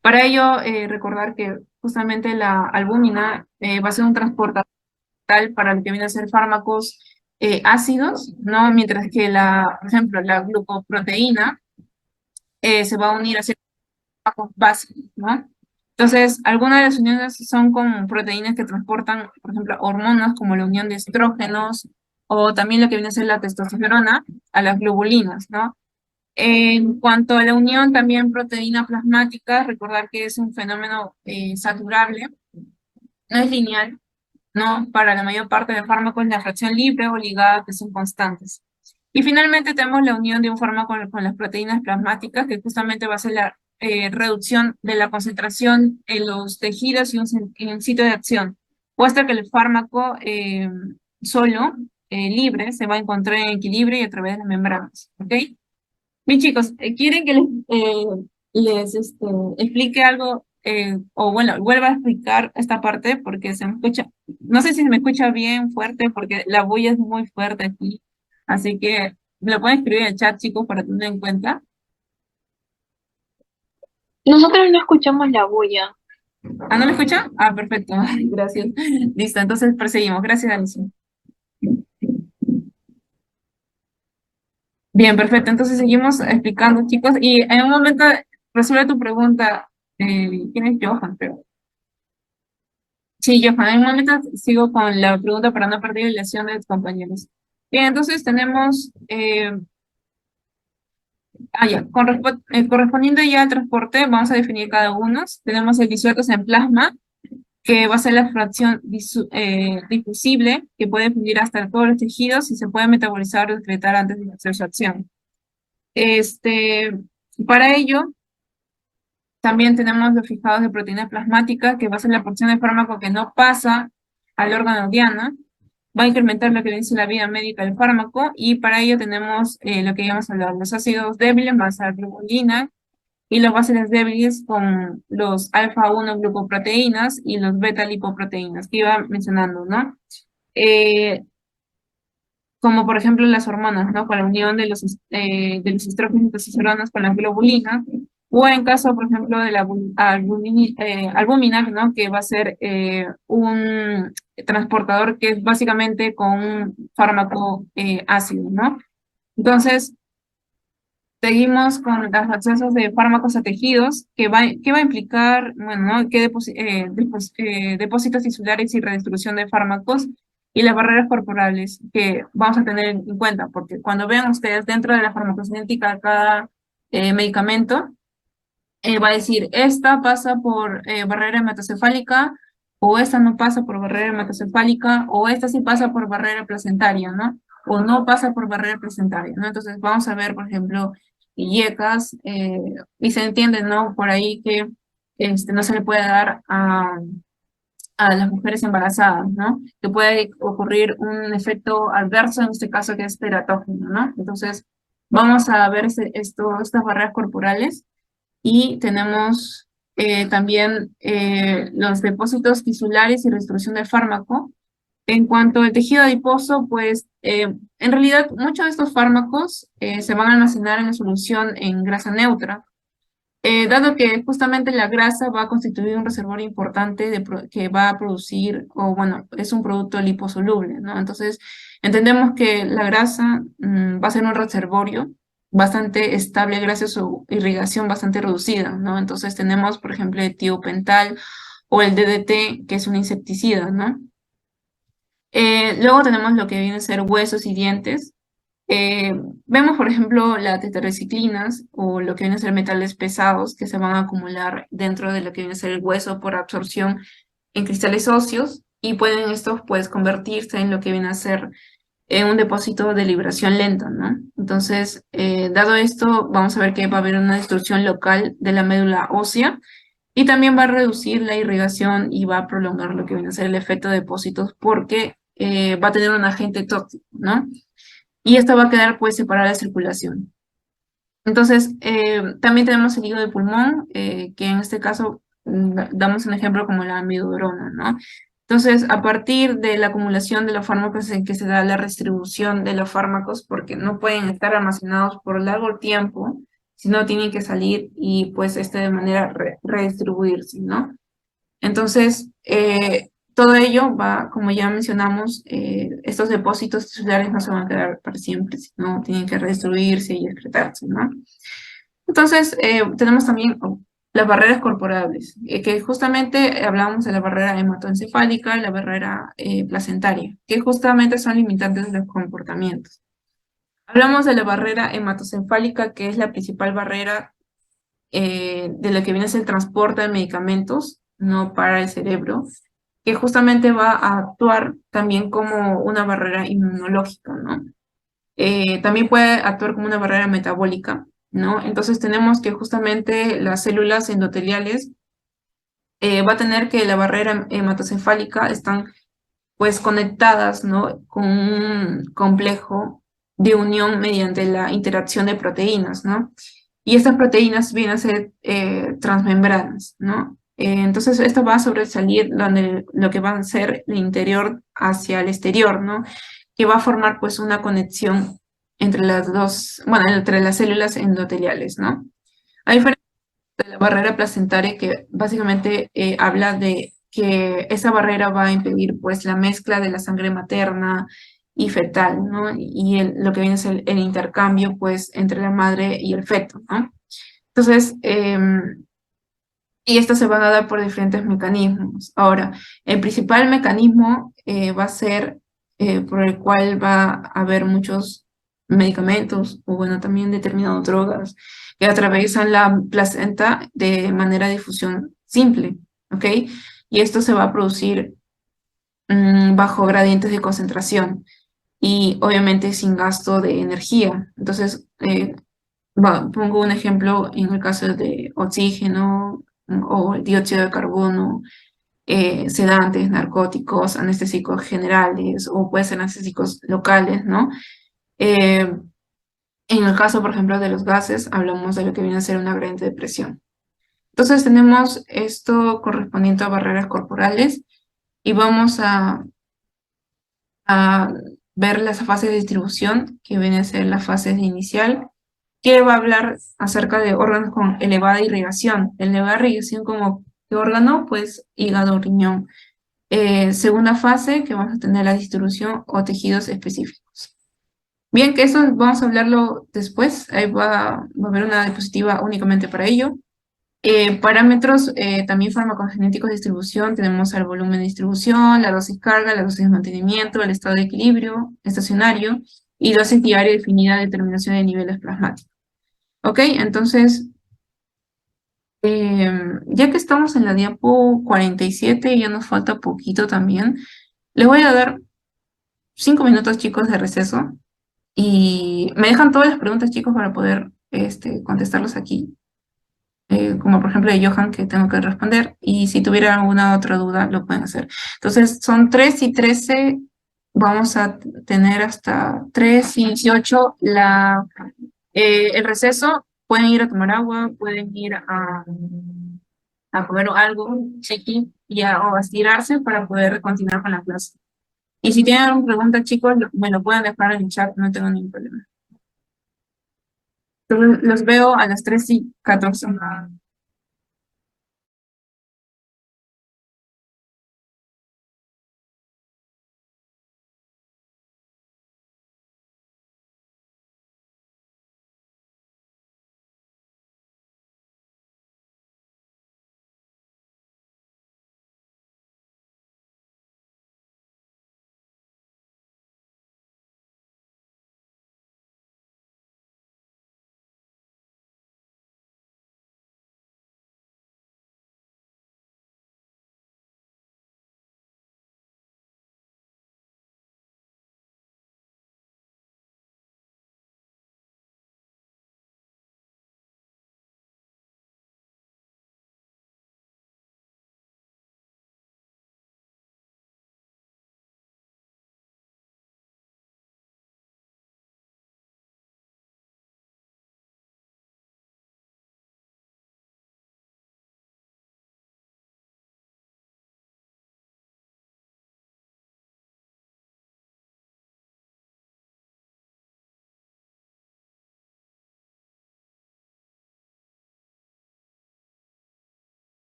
Para ello, recordar que justamente la albúmina va a ser un transportador para lo que viene a ser fármacos ácidos, ¿no? Mientras que por ejemplo, la glucoproteína se va a unir a ciertos fármacos básicos, ¿no? Entonces, algunas de las uniones son con proteínas que transportan, por ejemplo, hormonas como la unión de estrógenos o también lo que viene a ser la testosterona a las globulinas, ¿no? En cuanto a la unión también proteína plasmática, recordar que es un fenómeno saturable, no es lineal, ¿no? Para la mayor parte de fármacos la fracción libre o ligada que son constantes. Y finalmente tenemos la unión de un fármaco con las proteínas plasmáticas, que justamente va a ser la reducción de la concentración en los tejidos y en un sitio de acción, puesto que el fármaco solo, libre, se va a encontrar en equilibrio y a través de las membranas, ¿ok? Mis chicos, ¿quieren que les explique algo? O bueno, vuelva a explicar esta parte porque se me escucha, no sé si se me escucha bien fuerte porque la bulla es muy fuerte aquí. Así que me lo pueden escribir en el chat, chicos, para tenerlo en cuenta. Nosotros no escuchamos la bulla. ¿Ah, no me escucha? Ah, perfecto. Gracias. Listo, entonces perseguimos. Gracias, Alison. Bien, perfecto. Entonces seguimos explicando, chicos. Y en un momento resuelve tu pregunta. ¿Quién es Johan? Pero sí, Johan, en un momento sigo con la pregunta para no perder la lección de los compañeros. Bien, entonces tenemos, correspondiendo ya al transporte, vamos a definir cada uno. Tenemos el disueltos en plasma, que va a ser la fracción difusible, que puede fluir hasta todos los tejidos y se puede metabolizar o excretar antes de hacer su acción. Para ello, también tenemos los fijados de proteínas plasmáticas, que va a ser la porción de fármaco que no pasa al órgano diana, va a incrementar lo que dice la vida médica del fármaco, y para ello tenemos lo que ya hemos hablado, los ácidos débiles más la globulina, y los ácidos débiles con los alfa-1 glucoproteínas y los beta-lipoproteínas, que iba mencionando, ¿no? Como por ejemplo las hormonas, ¿no? Con la unión de los estrógenos y testosteronas con las globulinas, o en caso, por ejemplo, de la albúmina, ¿no? Que va a ser un transportador que es básicamente con un fármaco ácido, ¿no? Entonces, seguimos con los accesos de fármacos a tejidos, que va a implicar, bueno, ¿no? Depósitos tisulares y redistribución de fármacos, y las barreras corporales que vamos a tener en cuenta, porque cuando vean ustedes dentro de la farmacocinética de cada medicamento, va a decir, esta pasa por barrera hematocefálica, o esta no pasa por barrera hematocefálica, o esta sí pasa por barrera placentaria, ¿no? O no pasa por barrera placentaria, ¿no? Entonces vamos a ver, por ejemplo, IECAS, y se entiende, ¿no? Por ahí que no se le puede dar a las mujeres embarazadas, ¿no? Que puede ocurrir un efecto adverso, en este caso que es teratógeno, ¿no? Entonces, vamos a ver estas barreras corporales, y tenemos también los depósitos tisulares y redistribución del fármaco. En cuanto al tejido adiposo, pues en realidad muchos de estos fármacos se van a almacenar en la solución en grasa neutra, dado que justamente la grasa va a constituir un reservorio importante que va a producir, o bueno, es un producto liposoluble, ¿no? Entonces, entendemos que la grasa va a ser un reservorio bastante estable gracias a su irrigación bastante reducida, ¿no? Entonces tenemos, por ejemplo, el tiopental o el DDT, que es un insecticida, ¿no? Luego tenemos lo que viene a ser huesos y dientes. Eh, Vemos, por ejemplo, las tetraciclinas o lo que vienen a ser metales pesados que se van a acumular dentro de lo que viene a ser el hueso por absorción en cristales óseos y pueden estos pues convertirse en lo que viene a ser un depósito de liberación lenta, ¿no? Entonces, dado esto, vamos a ver que va a haber una destrucción local de la médula ósea y también va a reducir la irrigación y va a prolongar lo que viene a ser el efecto de depósitos porque va a tener un agente tóxico, ¿no? Y esta va a quedar pues separada de circulación. Entonces, también tenemos el hígado del pulmón, que en este caso damos un ejemplo como la amiodarona, ¿no? Entonces, a partir de la acumulación de los fármacos en que se da la redistribución de los fármacos, porque no pueden estar almacenados por largo tiempo, sino tienen que salir y pues de manera redistribuirse, ¿no? Entonces, todo ello va, como ya mencionamos, estos depósitos celulares no se van a quedar para siempre, sino tienen que redistribuirse y excretarse, ¿no? Entonces, tenemos también las barreras corporales, que justamente hablamos de la barrera hematoencefálica y la barrera placentaria, que justamente son limitantes de los comportamientos. Hablamos de la barrera hematoencefálica, que es la principal barrera de lo que viene a ser el transporte de medicamentos, no para el cerebro, que justamente va a actuar también como una barrera inmunológica, ¿no? También puede actuar como una barrera metabólica, ¿no? Entonces tenemos que justamente las células endoteliales va a tener que la barrera hematocefálica están pues conectadas, ¿no? Con un complejo de unión mediante la interacción de proteínas, ¿no? Y estas proteínas vienen a ser transmembranas, ¿no? Entonces, esto va a sobresalir donde lo que va a ser el interior hacia el exterior, ¿no? Que va a formar pues una conexión entre las dos, bueno, entre las células endoteliales, ¿no? A diferencia de la barrera placentaria que básicamente habla de que esa barrera va a impedir pues la mezcla de la sangre materna y fetal, ¿no? Y lo que viene a ser el intercambio pues entre la madre y el feto, ¿no? Entonces, y esto se van a dar por diferentes mecanismos. Ahora, el principal mecanismo va a ser por el cual va a haber muchos medicamentos o bueno, también determinadas drogas que atraviesan la placenta de manera de difusión simple, ¿ok? Y esto se va a producir bajo gradientes de concentración y obviamente sin gasto de energía. Entonces, pongo un ejemplo en el caso de oxígeno o el dióxido de carbono, sedantes, narcóticos, anestésicos generales o puede ser anestésicos locales, ¿no? Eh, en el caso, por ejemplo, de los gases, hablamos de lo que viene a ser una gradiente de presión. Entonces tenemos esto correspondiente a barreras corporales y vamos a ver las fases de distribución, que viene a ser la fase inicial, que va a hablar acerca de órganos con elevada irrigación. Elevada irrigación como qué órgano, pues hígado, riñón. Segunda fase, que vamos a tener la distribución o tejidos específicos. Bien, que eso vamos a hablarlo después. Ahí va a haber una diapositiva únicamente para ello. Parámetros también farmacogenéticos de distribución, tenemos el volumen de distribución, la dosis carga, la dosis de mantenimiento, el estado de equilibrio estacionario y dosis diaria definida de determinación de niveles plasmáticos. Ok, entonces, ya que estamos en la diapo 47, ya nos falta poquito también, les voy a dar 5 minutos, chicos, de receso y me dejan todas las preguntas, chicos, para poder contestarlos aquí. Como por ejemplo de Johan, que tengo que responder, y si tuviera alguna otra duda, lo pueden hacer. Entonces, son 3 y 13, vamos a tener hasta 3 y 18 el receso. Pueden ir a tomar agua, pueden ir a comer algo, chiqui, o a estirarse para poder continuar con la clase. Y si tienen alguna pregunta, chicos, me lo pueden dejar en el chat, no tengo ningún problema. Entonces, los veo a las 3 y 14.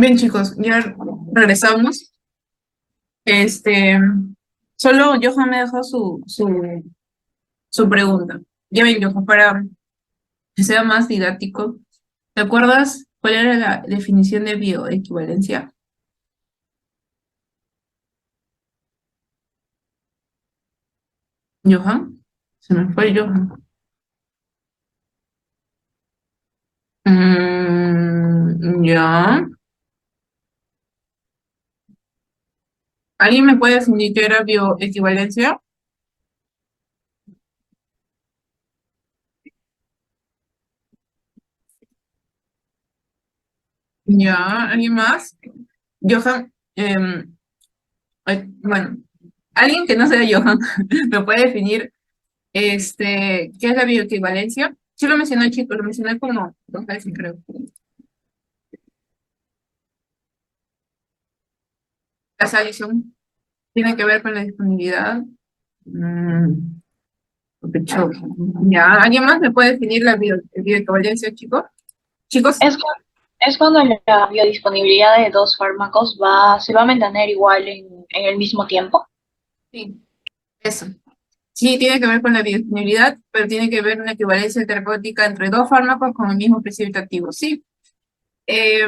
Bien, chicos, ya regresamos. Este, solo Johan me dejó su pregunta. Ya ven, Johan, para que sea más didáctico, ¿te acuerdas cuál era la definición de bioequivalencia? Johan, se me fue Johan. Ya. ¿Alguien me puede definir qué era bioequivalencia? Ya, ¿alguien más? Johan, bueno, alguien que no sea Johan, ¿me puede definir qué es la bioequivalencia? Sí lo mencioné, chicos, lo mencioné como dos veces, creo. Las Allison tiene que ver con la disponibilidad. Mm, sospechoso. Ya, ¿alguien más me puede definir la bioequivalencia, chicos? Chicos, Es cuando la biodisponibilidad de dos fármacos se va a mantener igual en el mismo tiempo. sí, eso. Sí, tiene que ver con la biodisponibilidad, pero tiene que ver una equivalencia terapéutica entre dos fármacos con el mismo principio activo. Sí. Eh,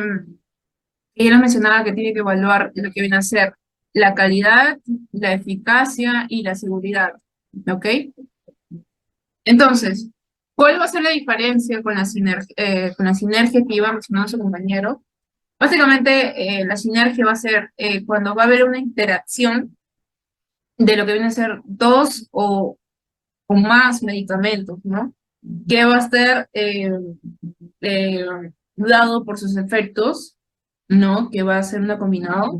y él mencionaba que tiene que evaluar lo que viene a ser la calidad, la eficacia y la seguridad. ¿Ok? Entonces, ¿cuál va a ser la diferencia con la sinergia que iba mencionando su compañero? Básicamente, la sinergia va a ser cuando va a haber una interacción de lo que viene a ser dos o más medicamentos, ¿no? Que va a estar eh, dado por sus efectos, ¿no? Que va a ser una combinado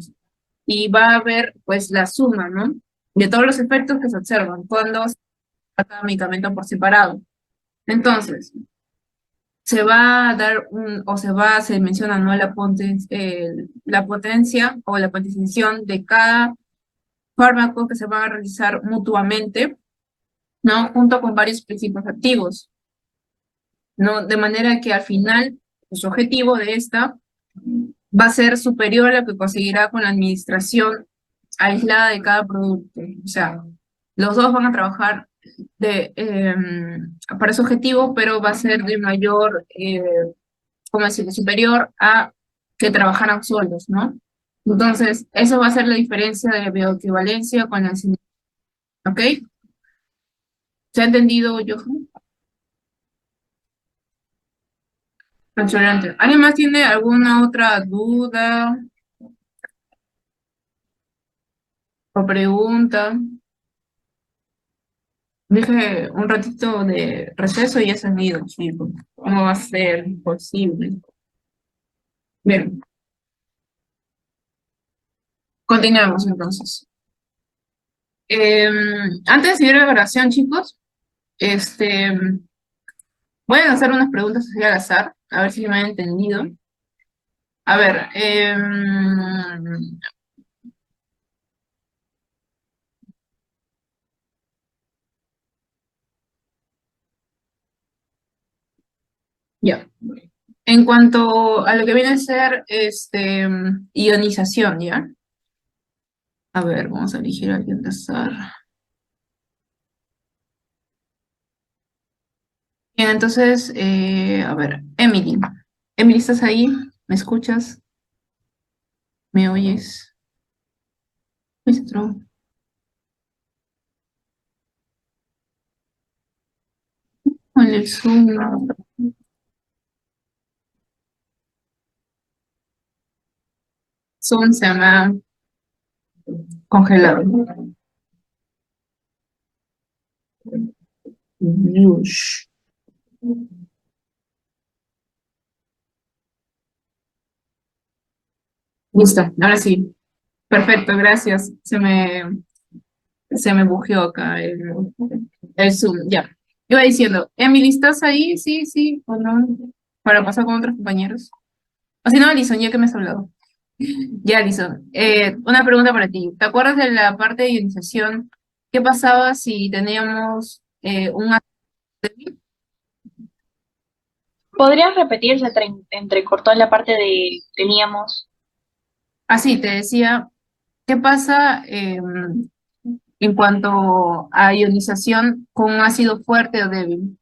y va a haber, pues, la suma, ¿no? De todos los efectos que se observan cuando se trata cada medicamento por separado. Entonces, se va a dar se menciona, ¿no? La potencia o la potenciación de cada fármaco que se van a realizar mutuamente, ¿no? Junto con varios principios activos, ¿no? De manera que al final, su objetivo de esta va a ser superior a lo que conseguirá con la administración aislada de cada producto. O sea, los dos van a trabajar para ese objetivo, pero va a ser de mayor, ¿cómo decirlo?, superior a que trabajaran solos, ¿no? Entonces, eso va a ser la diferencia de la bioequivalencia con la sinergia, ¿ok? ¿Se ha entendido, Johan? Excelente. ¿Alguien más tiene alguna otra duda o pregunta? Dije un ratito de receso y ya se han ido, chicos. ¿Cómo va a ser posible? Bien, continuemos entonces. Antes de seguir la grabación, chicos, este, voy a hacer unas preguntas así al azar, a ver si me han entendido. A ver, ya. En cuanto a lo que viene a ser ionización, ¿ya? A ver, vamos a elegir a alguien al azar. Bien, entonces, a ver, Emily. Emily, ¿estás ahí? ¿Me escuchas? ¿Me oyes? Maestro. Con el Zoom. Zoom se llama congelado. Yush. Listo, ahora sí. Perfecto, gracias. Se me bugueó acá el Zoom. Ya. Iba diciendo, Emily, ¿estás ahí? Sí, sí, o no. Para pasar con otros compañeros. O si no, Alison, ya que me has hablado. Ya, Alison. Una pregunta para ti. ¿Te acuerdas de la parte de ionización? ¿Qué pasaba si teníamos un ¿Podrías repetir? Se entrecortó en la parte de teníamos. Así, te decía, ¿qué pasa en cuanto a ionización con un ácido fuerte o débil?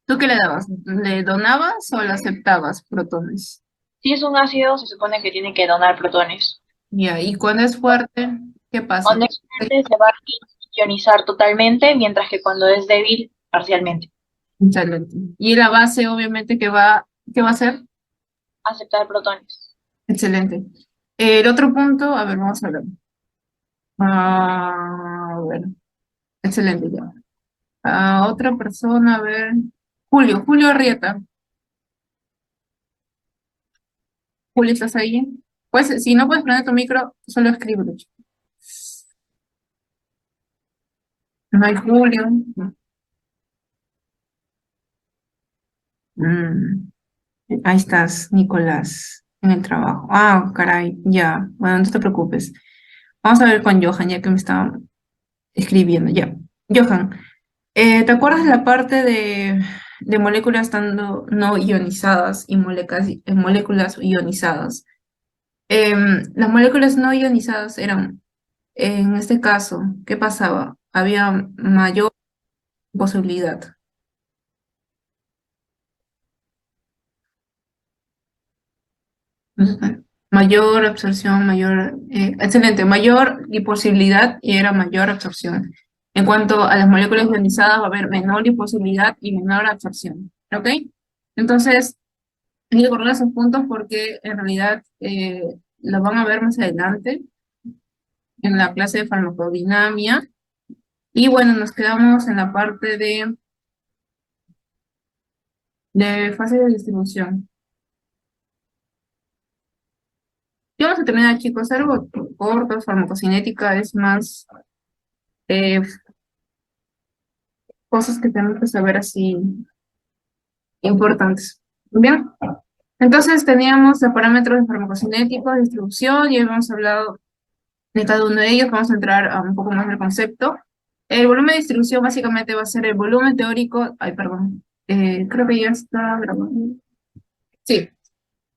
¿Tú qué le dabas? ¿Le donabas o le aceptabas protones? Si es un ácido, se supone que tiene que donar protones. Ya, y cuando es fuerte, ¿qué pasa? Cuando es fuerte se va a ionizar totalmente, mientras que cuando es débil, parcialmente. Excelente. Y la base, obviamente, ¿qué va a hacer? Aceptar protones. Excelente. El otro punto, a ver, vamos a ver. Bueno, excelente ya. Otra persona, a ver. Julio Arrieta. Julio, ¿estás ahí? Pues, si no puedes prender tu micro, solo escríbelo. No hay Julio. Mm, ahí estás, Nicolás, en el trabajo. Ah, caray, ya. Bueno, no te preocupes. Vamos a ver con Johan, ya que me estaba escribiendo. Ya. Johan, ¿te acuerdas de la parte de moléculas estando no ionizadas y moléculas ionizadas? Las moléculas no ionizadas eran, en este caso, ¿qué pasaba? Había mayor posibilidad. Ujú. Mayor absorción, excelente, mayor liposibilidad y era mayor absorción. En cuanto a las moléculas ionizadas, va a haber menor liposibilidad y menor absorción. ¿Ok? Entonces, hay que recordar esos puntos porque en realidad los van a ver más adelante en la clase de farmacodinamia. Y bueno, nos quedamos en la parte de fase de distribución. Ya vamos a terminar, chicos. Algo corto, farmacocinética es más eh, cosas que tenemos que saber así importantes. Bien, entonces teníamos los parámetros de farmacocinéticos, distribución, y hemos hablado de cada uno de ellos. Vamos a entrar a un poco más del concepto. El volumen de distribución básicamente va a ser el volumen teórico. Ay, perdón. Creo que ya está grabando. Sí,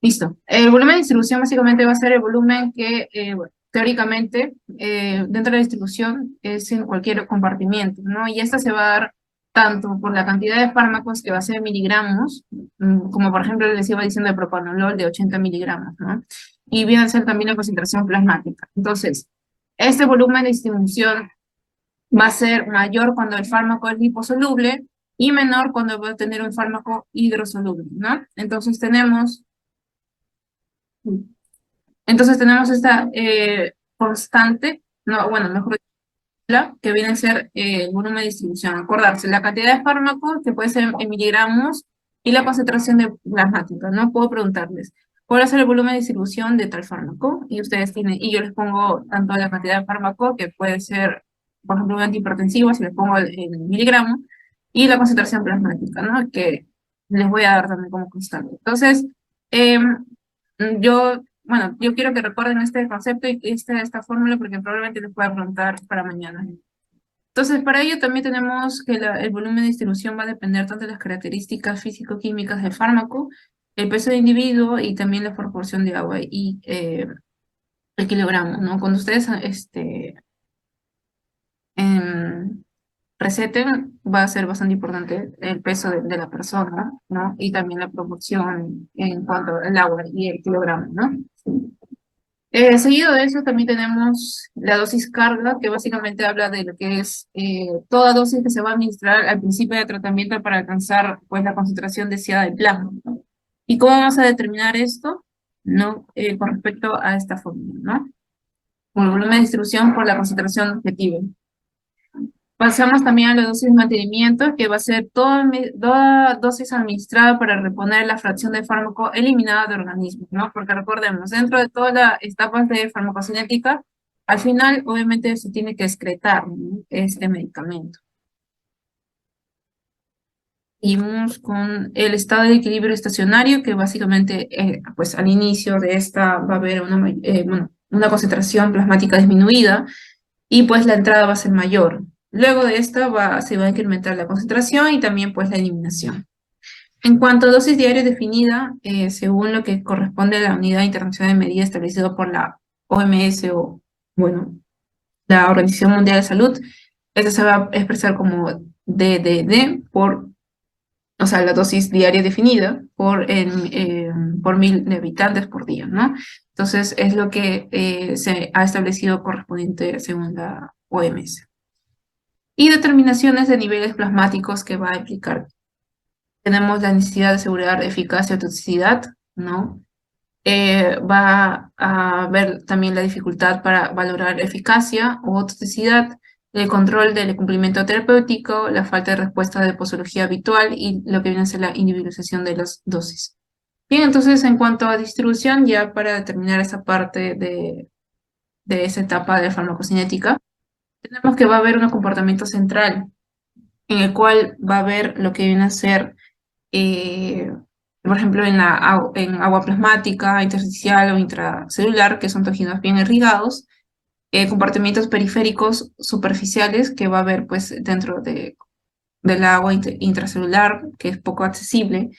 listo. El volumen de distribución básicamente va a ser el volumen que bueno, teóricamente dentro de la distribución es en cualquier compartimiento, ¿no? Y esta se va a dar tanto por la cantidad de fármacos que va a ser en miligramos, como por ejemplo les iba diciendo el propanolol de 80 miligramos, ¿no? Y viene a ser también la concentración plasmática. Entonces, este volumen de distribución va a ser mayor cuando el fármaco es liposoluble y menor cuando va a tener un fármaco hidrosoluble, ¿no? Entonces tenemos esta constante, no, bueno, mejor dicho, que viene a ser el volumen de distribución. Acordarse, la cantidad de fármacos, que puede ser en miligramos, y la concentración de plasmática, ¿no? Puedo preguntarles, ¿cuál es el volumen de distribución de tal fármaco? Y ustedes tienen, y yo les pongo tanto la cantidad de fármaco, que puede ser, por ejemplo, un antihipertensivo, si les pongo el miligramo, y la concentración plasmática, ¿no? Que les voy a dar también como constante. Entonces, bueno, yo quiero que recuerden este concepto y esta fórmula porque probablemente les pueda preguntar para mañana. Entonces, para ello también tenemos que el volumen de distribución va a depender tanto de las características físico-químicas del fármaco, el peso del individuo y también la proporción de agua y el kilogramo, ¿no? Cuando ustedes em, receten, va a ser bastante importante el peso de la persona, ¿no? Y también la proporción en cuanto al agua y el kilogramo, ¿no? Seguido de eso también tenemos la dosis carga, que básicamente habla de lo que es toda dosis que se va a administrar al principio de tratamiento para alcanzar pues, la concentración deseada del plasma, ¿no? ¿Y cómo vamos a determinar esto? ¿No? Con respecto a esta fórmula, ¿no? Con el volumen de distribución por la concentración objetiva. Pasamos también a la dosis de mantenimiento, que va a ser toda dosis administrada para reponer la fracción de fármaco eliminada del organismo, ¿no? Porque recordemos, dentro de todas las etapas de farmacocinética, al final obviamente se tiene que excretar, ¿no? Este medicamento. Y vamos con el estado de equilibrio estacionario, que básicamente, pues al inicio de esta va a haber bueno, una concentración plasmática disminuida, y pues la entrada va a ser mayor. Luego de esta se va a incrementar la concentración y también pues la eliminación. En cuanto a dosis diaria definida, según lo que corresponde a la Unidad Internacional de Medida establecida por la OMS o, bueno, la Organización Mundial de Salud, este se va a expresar como DDD o sea, la dosis diaria definida por 1000 de habitantes por día, ¿no? Entonces, es lo que se ha establecido correspondiente según la OMS. Y determinaciones de niveles plasmáticos que va a implicar. Tenemos la necesidad de asegurar eficacia o toxicidad, ¿no? Va a ver también la dificultad para valorar eficacia o toxicidad, el control del cumplimiento terapéutico, la falta de respuesta de posología habitual y lo que viene a ser la individualización de las dosis. Bien, entonces en cuanto a distribución, ya para determinar esa parte de esa etapa de farmacocinética, tenemos que va a haber un comportamiento central en el cual va a haber lo que viene a ser eh, por ejemplo, en agua plasmática, intersticial o intracelular, que son tejidos bien irrigados, compartimientos periféricos superficiales que va a haber pues dentro del agua intracelular, que es poco accesible,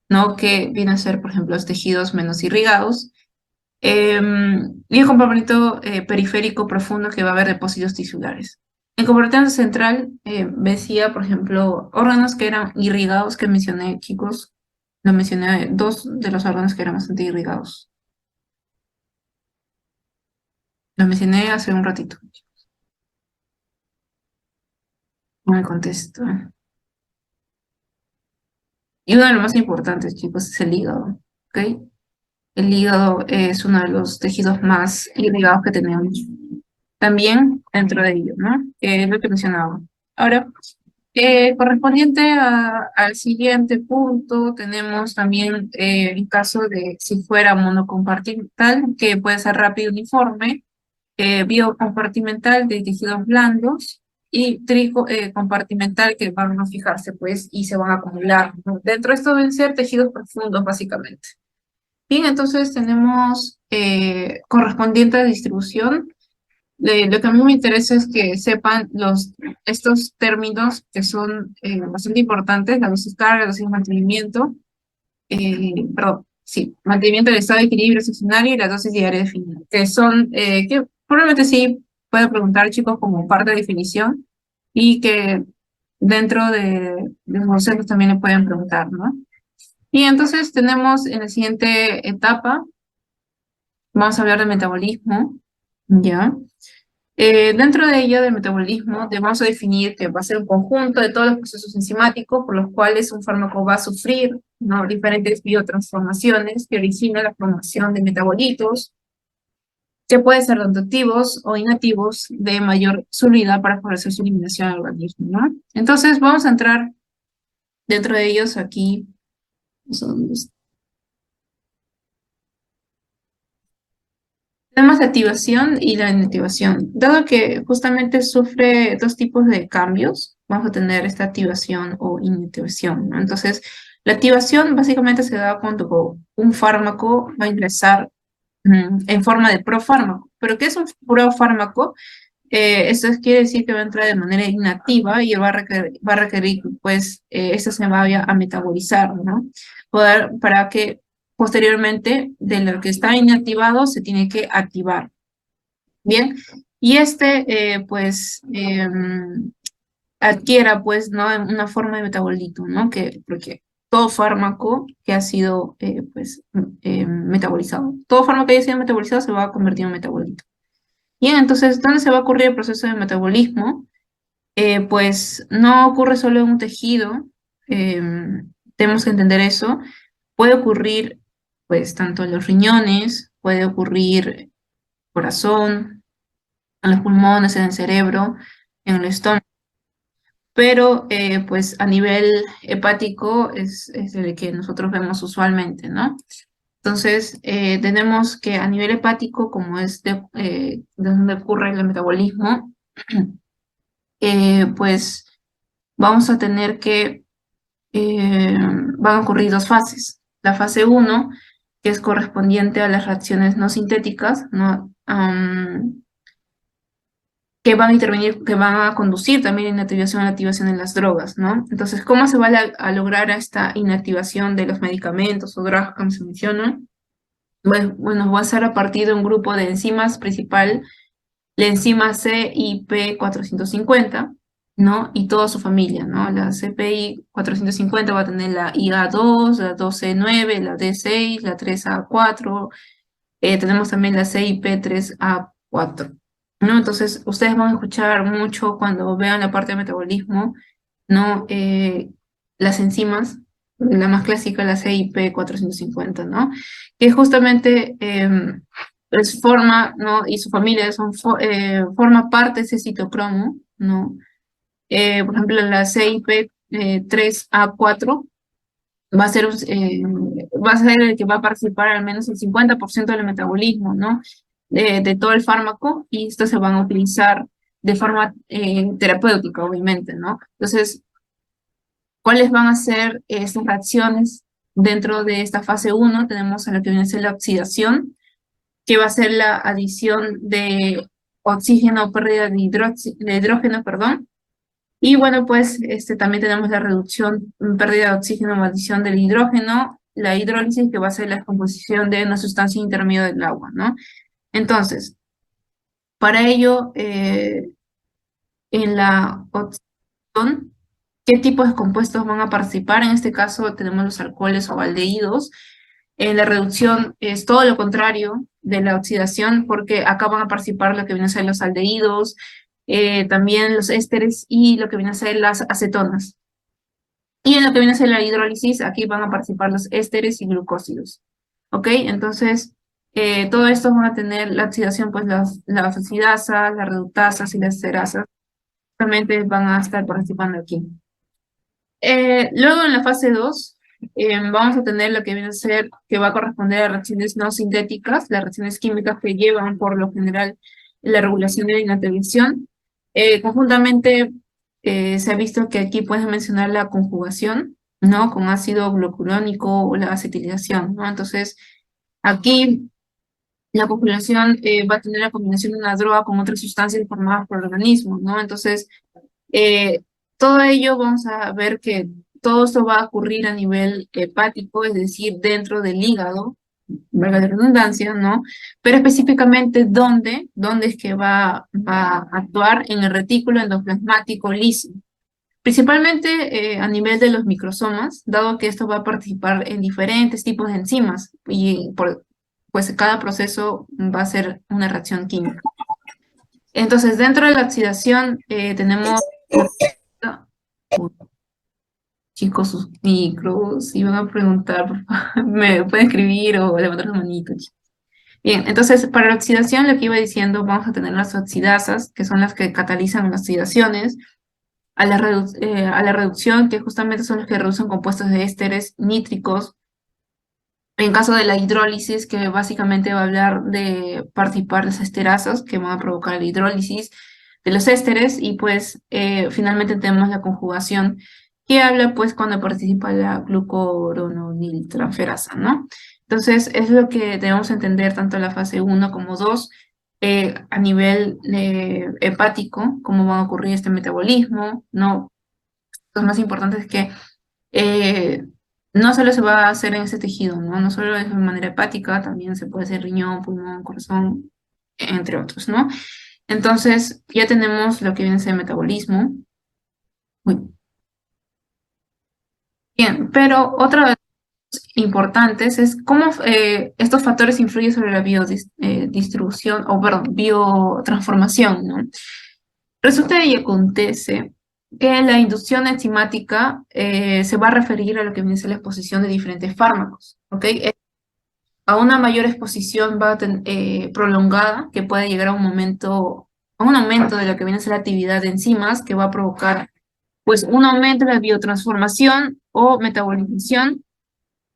¿no? Que viene a ser, por ejemplo, los tejidos menos irrigados, y el compartimento periférico profundo que va a haber depósitos tisulares. En compartimento central, decía, por ejemplo, órganos que eran irrigados, que mencioné, chicos, lo mencioné, dos de los órganos que eran bastante irrigados. Lo mencioné hace un ratito. No me contesto. Y uno de los más importantes, chicos, es el hígado, ¿ok? El hígado es uno de los tejidos más irrigados que tenemos. También dentro de ello, ¿no? Es lo que mencionaba. Ahora, correspondiente al siguiente punto, tenemos también el caso de si fuera monocompartimental, que puede ser rápido uniforme, biocompartimental de tejidos blandos y compartimental que van a fijarse pues y se van a acumular, ¿no? Dentro de esto deben ser tejidos profundos básicamente. Bien, entonces tenemos correspondiente a distribución. Lo que a mí me interesa es que sepan estos términos que son bastante importantes, la dosis carga, la dosis mantenimiento, perdón, sí, mantenimiento del estado de equilibrio estacionario y la dosis diaria definida, que son, que probablemente sí pueden preguntar chicos como parte de definición y que dentro de los conceptos también le pueden preguntar, ¿no? Y entonces tenemos en la siguiente etapa, vamos a hablar de metabolismo, ¿ya? Dentro de ello, del metabolismo, vamos a definir que va a ser un conjunto de todos los procesos enzimáticos por los cuales un fármaco va a sufrir, ¿no? Diferentes biotransformaciones que originan la formación de metabolitos, que pueden ser tanto activos o inactivos de mayor solubilidad para favorecer su eliminación al organismo, ¿no? Entonces, vamos a entrar dentro de ellos aquí. Tenemos la activación y la inactivación. Dado que justamente sufre dos tipos de cambios, vamos a tener esta activación o inactivación, ¿no? Entonces, la activación básicamente se da cuando un fármaco va a ingresar en forma de profármaco. ¿Pero qué es un profármaco? Esto quiere decir que va a entrar de manera inactiva y va a requerir pues, esto se vaya a metabolizar, ¿no? Para que posteriormente de lo que está inactivado se tiene que activar. Bien, y pues adquiera pues, ¿no? Una forma de metabolito, ¿no? Porque todo fármaco que ha sido pues metabolizado, todo fármaco que haya sido metabolizado se va a convertir en metabolito. Bien, entonces, ¿dónde se va a ocurrir el proceso de metabolismo? Pues no ocurre solo en un tejido, tenemos que entender eso. Puede ocurrir, pues, tanto en los riñones, puede ocurrir en el corazón, en los pulmones, en el cerebro, en el estómago, pero pues a nivel hepático es el que nosotros vemos usualmente, ¿no? Entonces, tenemos que a nivel hepático, como es de donde ocurre el metabolismo, pues vamos a tener que, van a ocurrir dos fases. La fase 1, que es correspondiente a las reacciones no sintéticas, ¿no? Que van a intervenir, que van a conducir también la inactivación a la activación de las drogas, ¿no? Entonces, ¿cómo se va a lograr esta inactivación de los medicamentos o drogas, como se menciona? Bueno, va a ser a partir de un grupo de enzimas principal, la enzima CYP450, ¿no? Y toda su familia, ¿no? La CPI 450 va a tener la IA2, la 2C9, la D6, la 3A4, tenemos también la CIP3A4, ¿no? Entonces, ustedes van a escuchar mucho cuando vean la parte de metabolismo, ¿no? Las enzimas, la más clásica, la CIP450, ¿no? Que justamente forma, ¿no? Y su familia forma parte de ese citocromo, ¿no? Por ejemplo, la CIP3A4 va a ser el que va a participar al menos el 50% del metabolismo, ¿no? De todo el fármaco, y estos se van a utilizar de forma terapéutica, obviamente, ¿no? Entonces, ¿cuáles van a ser estas reacciones dentro de esta fase 1? Tenemos a lo que viene a ser la oxidación, que va a ser la adición de oxígeno, pérdida de hidrógeno, perdón. Y bueno, pues también tenemos la reducción, pérdida de oxígeno o adición del hidrógeno, la hidrólisis, que va a ser la descomposición de una sustancia intermedia del agua, ¿no? Entonces, para ello, en la oxidación, ¿qué tipos de compuestos van a participar? En este caso tenemos los alcoholes o aldehídos. En la reducción es todo lo contrario de la oxidación, porque acá van a participar lo que vienen a ser los aldehídos, también los ésteres y lo que vienen a ser las acetonas. Y en lo que viene a ser la hidrólisis, aquí van a participar los ésteres y glucósidos. ¿Ok? Entonces, todo esto van a tener la oxidación, pues las oxidasas, las reductasas y las esterasas, realmente van a estar participando aquí. Luego en la fase 2 vamos a tener lo que viene a ser, que va a corresponder a reacciones no sintéticas, las reacciones químicas que llevan por lo general la regulación de la inactivación. Conjuntamente se ha visto que aquí puedes mencionar la conjugación, ¿no? Con ácido glucurónico o la acetilización, ¿no? Entonces, aquí la conjugación va a tener la combinación de una droga con otras sustancias formadas por el organismo, ¿no? Entonces, eh, todo ello vamos a ver que todo esto va a ocurrir a nivel hepático, es decir, dentro del hígado, valga la redundancia, ¿no? Pero específicamente, ¿dónde es que va a actuar? En el retículo endoplasmático liso. Principalmente a nivel de los microsomas, dado que esto va a participar en diferentes tipos de enzimas y pues cada proceso va a ser una reacción química. Entonces, dentro de la oxidación tenemos, chicos, sus micros, si van a preguntar, por favor, me pueden escribir o levantar la manito, chicos. Bien, entonces para la oxidación, lo que iba diciendo, vamos a tener las oxidasas, que son las que catalizan las oxidaciones, a la reducción, que justamente son los que reducen compuestos de ésteres nítricos. En caso de la hidrólisis, que básicamente va a hablar de participar las esterasas, que van a provocar la hidrólisis de los ésteres, y pues finalmente tenemos la conjugación, que habla pues cuando participa la glucuroniltransferasa, ¿no? Entonces, es lo que debemos entender tanto en la fase 1 como 2, a nivel hepático, cómo va a ocurrir este metabolismo, ¿no? Lo más importante es que eh, no solo se va a hacer en ese tejido, ¿no? No solo es de manera hepática, también se puede hacer riñón, pulmón, corazón, entre otros, ¿no? Entonces, ya tenemos lo que viene a ser metabolismo. Uy. Bien, pero otra de las cosas importantes es cómo estos factores influyen sobre la biodistribución, o perdón, biotransformación, ¿no? Resulta y acontece que la inducción enzimática se va a referir a lo que viene a ser la exposición de diferentes fármacos, ¿ok? A una mayor exposición prolongada, que puede llegar a a un aumento de lo que viene a ser la actividad de enzimas, que va a provocar, pues, un aumento de la biotransformación o metabolización.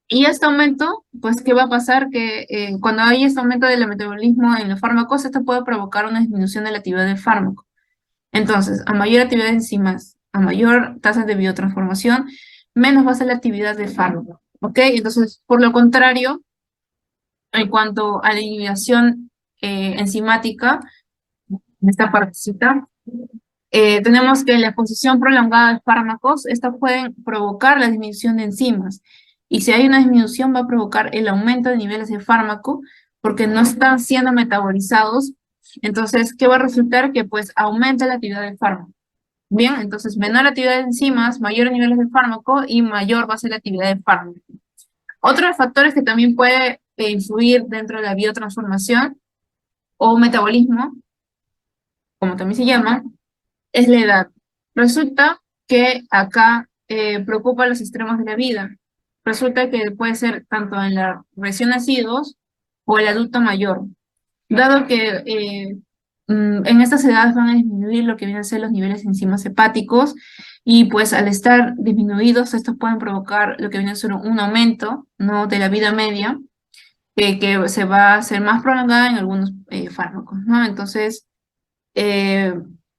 Y este aumento, pues, ¿qué va a pasar? Que cuando hay este aumento del metabolismo en los fármacos, esto puede provocar una disminución de la actividad del fármaco. Entonces, a mayor actividad de enzimas, a mayor tasa de biotransformación, menos va a ser la actividad del fármaco, ¿ok? Entonces, por lo contrario, en cuanto a la inhibición enzimática, en esta partecita, tenemos que la exposición prolongada de fármacos, estas pueden provocar la disminución de enzimas. y si hay una disminución va a provocar el aumento de niveles de fármaco porque no están siendo metabolizados. Entonces, ¿qué va a resultar? Que pues aumenta la actividad del fármaco. Bien, entonces menor actividad de enzimas, mayores niveles de fármaco y mayor va a ser la actividad del fármaco. Otros factores que también puede influir dentro de la biotransformación o metabolismo, como también se llama, es la edad. Resulta que acá preocupa los extremos de la vida. Resulta que puede ser tanto en los recién nacidos o el adulto mayor, dado que en estas edades van a disminuir lo que vienen a ser los niveles de enzimas hepáticos y pues al estar disminuidos estos pueden provocar lo que viene a ser un aumento, ¿no?, de la vida media que se va a hacer más prolongada en algunos fármacos, ¿no? Entonces, eh,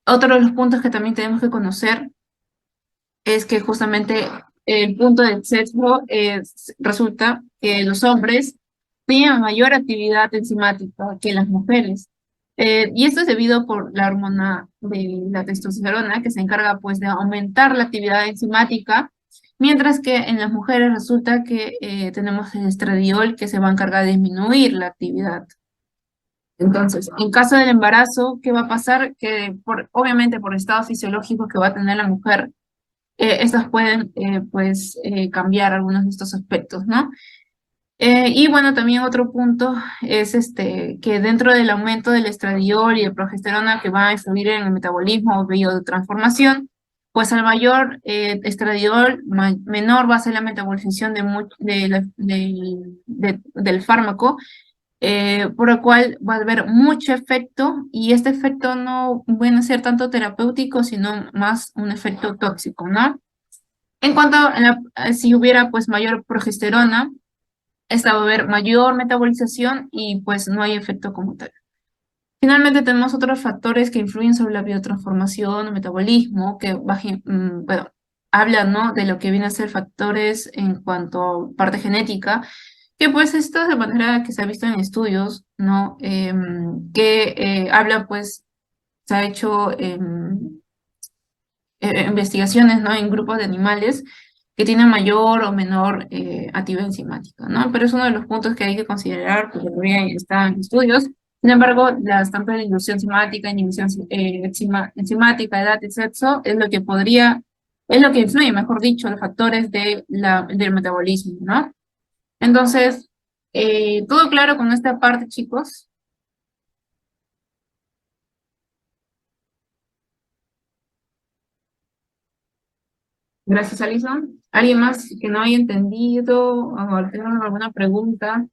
otro de los puntos que también tenemos que conocer es que justamente el punto del sesgo resulta que los hombres tienen mayor actividad enzimática que las mujeres. Y esto es debido por la hormona de la testosterona que se encarga pues de aumentar la actividad enzimática, mientras que en las mujeres resulta que tenemos el estradiol que se va a encargar de disminuir la actividad. Entonces, en caso del embarazo, ¿qué va a pasar? Que obviamente por estados fisiológicos que va a tener la mujer, estas pueden pues cambiar algunos de estos aspectos, ¿no? Y bueno, también otro punto es que dentro del aumento del estradiol y de progesterona que va a influir en el metabolismo o biotransformación, pues al mayor estradiol, menor va a ser la metabolización del fármaco, por lo cual va a haber mucho efecto y este efecto no va a ser tanto terapéutico, sino más un efecto tóxico, ¿no? En cuanto si hubiera pues mayor progesterona, esta va a haber mayor metabolización y pues no hay efecto como tal. Finalmente tenemos otros factores que influyen sobre la biotransformación o metabolismo, que bueno, hablan, ¿no?, de lo que vienen a ser factores en cuanto a parte genética, que pues esto de manera que se ha visto en estudios, ¿no? Que habla pues, se ha hecho investigaciones, ¿no?, en grupos de animales que tienen mayor o menor actividad enzimática, ¿no? Pero es uno de los puntos que hay que considerar, porque todavía está en estudios. Sin embargo, tanto la inducción enzimática, inhibición enzimática, edad y sexo, es lo que influye, mejor dicho, los factores del metabolismo, ¿no? Entonces, ¿todo claro con esta parte, chicos? Gracias, Alison. ¿Alguien más que no haya entendido o tenga alguna pregunta?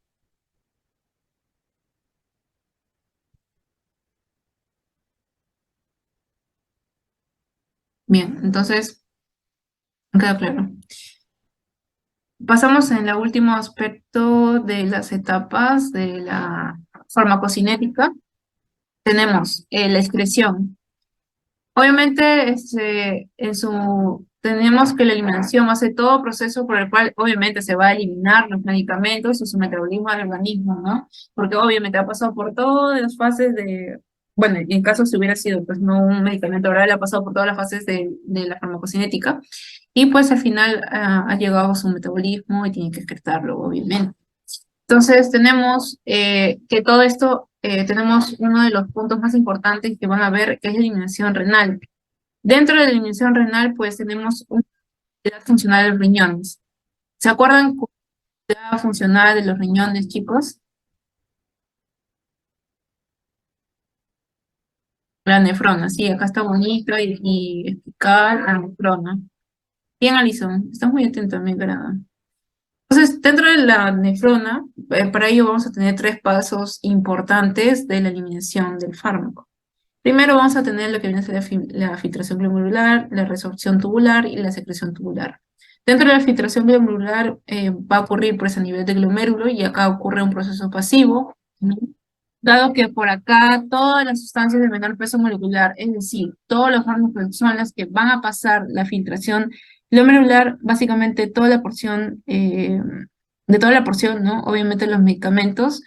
Bien, entonces, queda claro. Pasamos en el último aspecto de las etapas de la farmacocinética. Tenemos la excreción. Obviamente, tenemos que la eliminación hace todo proceso por el cual obviamente se va a eliminar los medicamentos y su metabolismo del organismo, ¿no? Porque obviamente ha pasado por todas las fases bueno, en caso si hubiera sido pues no un medicamento oral, ha pasado por todas las fases de la farmacocinética y pues al final ha llegado a su metabolismo y tiene que excretarlo, obviamente. Entonces tenemos que todo esto, tenemos uno de los puntos más importantes que van a ver, que es la eliminación renal. Dentro de la eliminación renal, pues tenemos una actividad funcional de los riñones. ¿Se acuerdan cuál es la actividad funcional de los riñones, chicos? La nefrona, sí, acá está bonito y explicar la nefrona. Bien, Alison, estás muy atento a mi grado. Entonces, dentro de la nefrona, para ello vamos a tener tres pasos importantes de la eliminación del fármaco. Primero vamos a tener lo que viene a ser la filtración glomerular, la resorción tubular y la secreción tubular. Dentro de la filtración glomerular va a ocurrir pues a nivel de glomérulo y acá ocurre un proceso pasivo, ¿no? Dado que por acá todas las sustancias de menor peso molecular, es decir, todos los fármacos son las que van a pasar la filtración glomerular, básicamente toda la porción, de toda la porción, ¿no? Obviamente los medicamentos,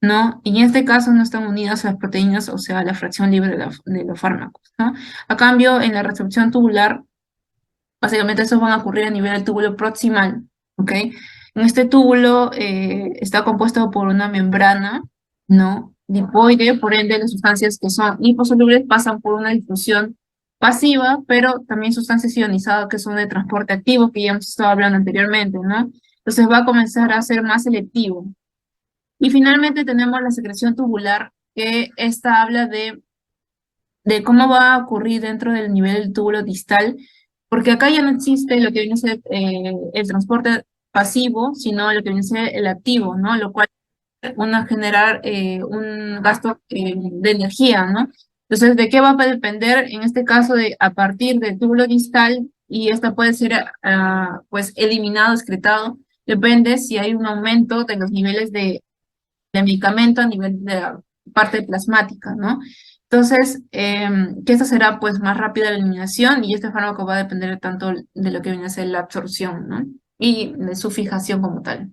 ¿no? Y en este caso no están unidas a las proteínas, o sea, la fracción libre de los fármacos, ¿no? A cambio, en la resorción tubular, básicamente estos van a ocurrir a nivel del túbulo proximal, ¿ok? En este túbulo está compuesto por una membrana, ¿no? Lipoide, por ende las sustancias que son liposolubles pasan por una difusión pasiva, pero también sustancias ionizadas que son de transporte activo, que ya hemos estado hablando anteriormente, ¿no? Entonces va a comenzar a ser más selectivo. Y finalmente tenemos la secreción tubular, que esta habla de cómo va a ocurrir dentro del nivel del túbulo distal, porque acá ya no existe lo que viene a ser el transporte pasivo, sino lo que viene a ser el activo, ¿no? Lo cual a generar un gasto de energía, ¿no? Entonces, ¿de qué va a depender? En este caso, de a partir del túbulo distal, y esta puede ser pues eliminado, excretado, depende si hay un aumento de los niveles de medicamento a nivel de la parte plasmática, ¿no? Entonces, que esta será pues más rápida la eliminación y este fármaco va a depender tanto de lo que viene a ser la absorción, ¿no? Y de su fijación como tal.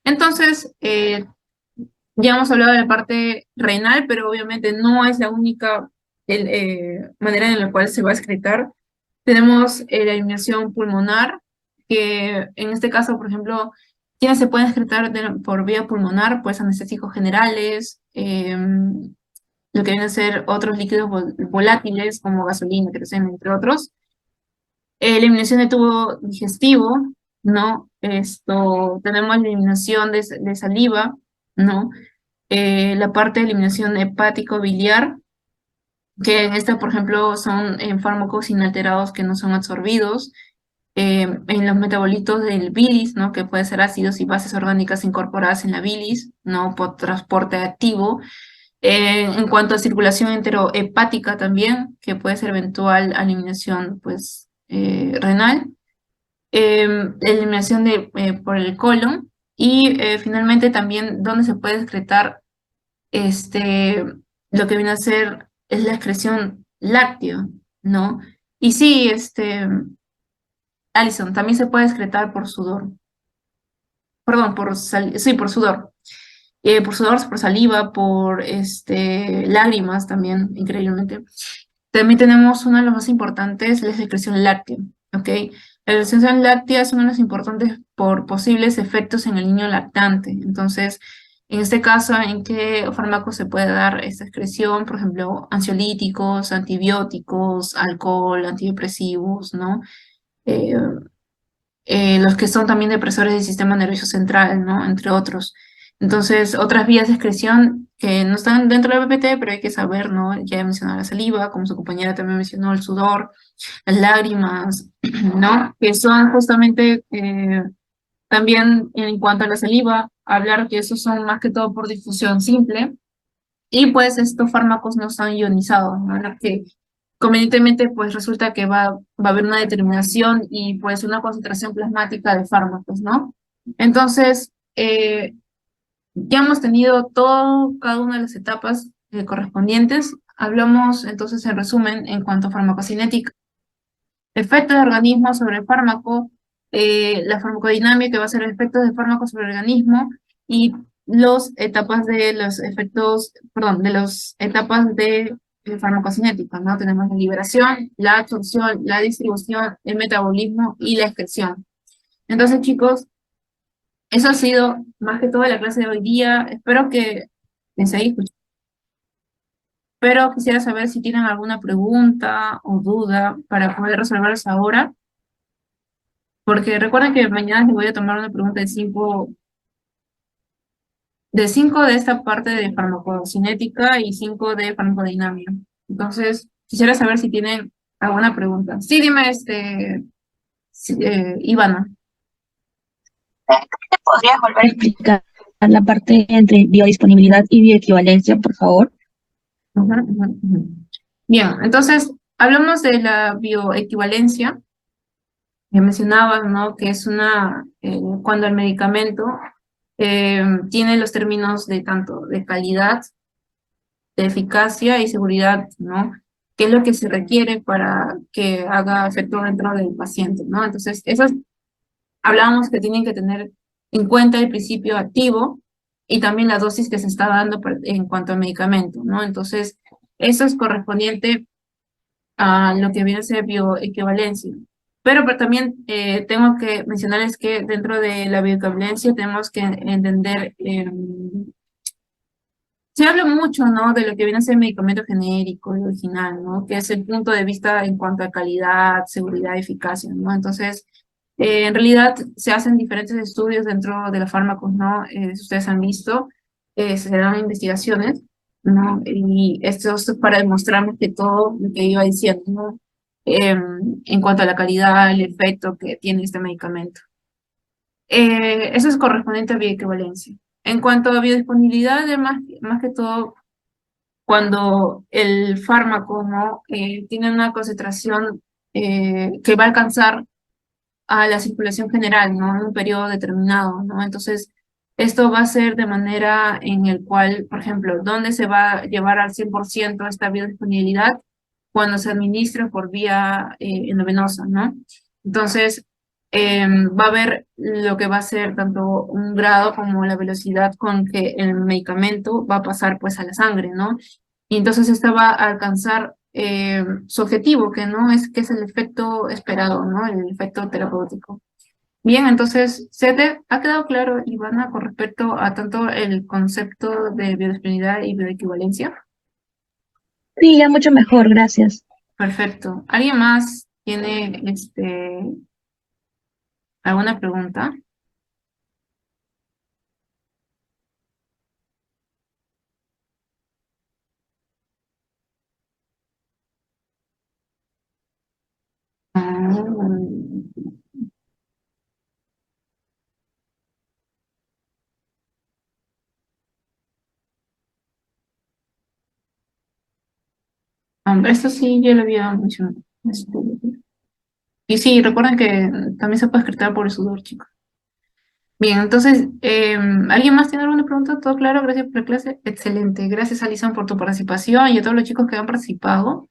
Entonces, ya hemos hablado de la parte renal, pero obviamente no es la única manera en la cual se va a excretar. Tenemos la eliminación pulmonar, que en este caso, por ejemplo, ¿quiénes se pueden excretar por vía pulmonar? Pues anestésicos generales, lo que vienen a ser otros líquidos volátiles como gasolina, queroseno, entre otros. Eliminación de tubo digestivo, ¿no? Tenemos la eliminación de saliva, ¿no? La parte de eliminación hepático-biliar, que en esta, por ejemplo, son fármacos inalterados que no son absorbidos, en los metabolitos del bilis, ¿no? Que puede ser ácidos y bases orgánicas incorporadas en la bilis, ¿no? Por transporte activo. En cuanto a circulación enterohepática también, que puede ser eventual eliminación, pues, renal. Eliminación por el colon. Y finalmente también donde se puede excretar lo que viene a ser es la excreción láctea, ¿no? Y sí, Alison, también se puede excretar por sudor. Perdón, sí, por sudor. Por sudor, por saliva, por lágrimas también, increíblemente. También tenemos uno de los más importantes, la secreción láctea, ¿ok? La secreción láctea es uno de los importantes por posibles efectos en el niño lactante. Entonces, en este caso, ¿en qué fármacos se puede dar esta excreción? Por ejemplo, ansiolíticos, antibióticos, alcohol, antidepresivos, ¿no? Eh, los que son también depresores del sistema nervioso central, ¿no? Entre otros. Entonces, otras vías de excreción que no están dentro del PPT, pero hay que saber, ¿no? Ya he mencionado la saliva, como su compañera también mencionó, el sudor, las lágrimas, ¿no? Que son justamente también en cuanto a la saliva, hablar que esos son más que todo por difusión simple, y pues estos fármacos no están ionizados, ¿no? Lo que convenientemente pues resulta que va a haber una determinación y pues una concentración plasmática de fármacos, ¿no? Entonces, ya hemos tenido cada una de las etapas correspondientes. Hablamos entonces en resumen en cuanto a farmacocinética, efectos de organismo sobre el fármaco, la farmacodinámica que va a ser el efecto del fármaco sobre el organismo y las etapas de los efectos, perdón, de las etapas de farmacocinética, ¿no? Tenemos la liberación, la absorción, la distribución, el metabolismo y la excreción. Entonces, chicos, eso ha sido más que todo la clase de hoy día. Espero que les haya escuchado. Pero quisiera saber si tienen alguna pregunta o duda para poder resolverlas ahora. Porque recuerden que mañana les voy a tomar una pregunta de cinco de esta parte de farmacocinética y 5 de farmacodinámica. Entonces, quisiera saber si tienen alguna pregunta. Sí, dime, Ivana. ¿Te podrías volver a explicar la parte entre biodisponibilidad y bioequivalencia, por favor? Ujú, ujú, ujú. Bien, entonces, hablamos de la bioequivalencia. Ya mencionaba, ¿no? Que es cuando el medicamento tiene los términos de tanto de calidad, de eficacia y seguridad, ¿no? ¿Qué es lo que se requiere para que haga efecto dentro del paciente, ¿no? Entonces, esas hablábamos que tienen que tener en cuenta el principio activo y también la dosis que se está dando en cuanto al medicamento, ¿no? Entonces, eso es correspondiente a lo que viene a ser bioequivalencia. Pero también tengo que mencionarles que dentro de la bioequivalencia tenemos que entender, se habla mucho, ¿no? De lo que viene a ser el medicamento genérico y original, ¿no? Que es el punto de vista en cuanto a calidad, seguridad, eficacia, ¿no? Entonces, en realidad se hacen diferentes estudios dentro de los fármacos, ¿no? Si ustedes han visto, se dan investigaciones, ¿no? Y esto es para demostrarnos que todo lo que iba diciendo, ¿no? En cuanto a la calidad, el efecto que tiene este medicamento. Eso es correspondiente a bioequivalencia. En cuanto a biodisponibilidad, más que todo, cuando el fármaco, ¿no? Tiene una concentración que va a alcanzar a la circulación general, ¿no? En un periodo determinado, ¿no? Entonces, esto va a ser de manera en el cual, por ejemplo, ¿dónde se va a llevar al 100% esta biodisponibilidad? Cuando se administra por vía endovenosa, ¿no? Entonces, va a haber lo que va a ser tanto un grado como la velocidad con que el medicamento va a pasar pues a la sangre, ¿no? Y entonces esta va a alcanzar su objetivo, que es el efecto esperado, ¿no? El efecto terapéutico. Bien, entonces, ¿se ha quedado claro, Ivana, con respecto a tanto el concepto de biodisponibilidad y bioequivalencia? Sí, ya mucho mejor, gracias. Perfecto. ¿Alguien más tiene alguna pregunta? Esto sí yo lo había mencionado. Y sí, recuerden que también se puede excretar por el sudor, chicos. Bien, entonces, ¿alguien más tiene alguna pregunta? ¿Todo claro? Gracias por la clase. Excelente. Gracias, Alison, por tu participación y a todos los chicos que han participado.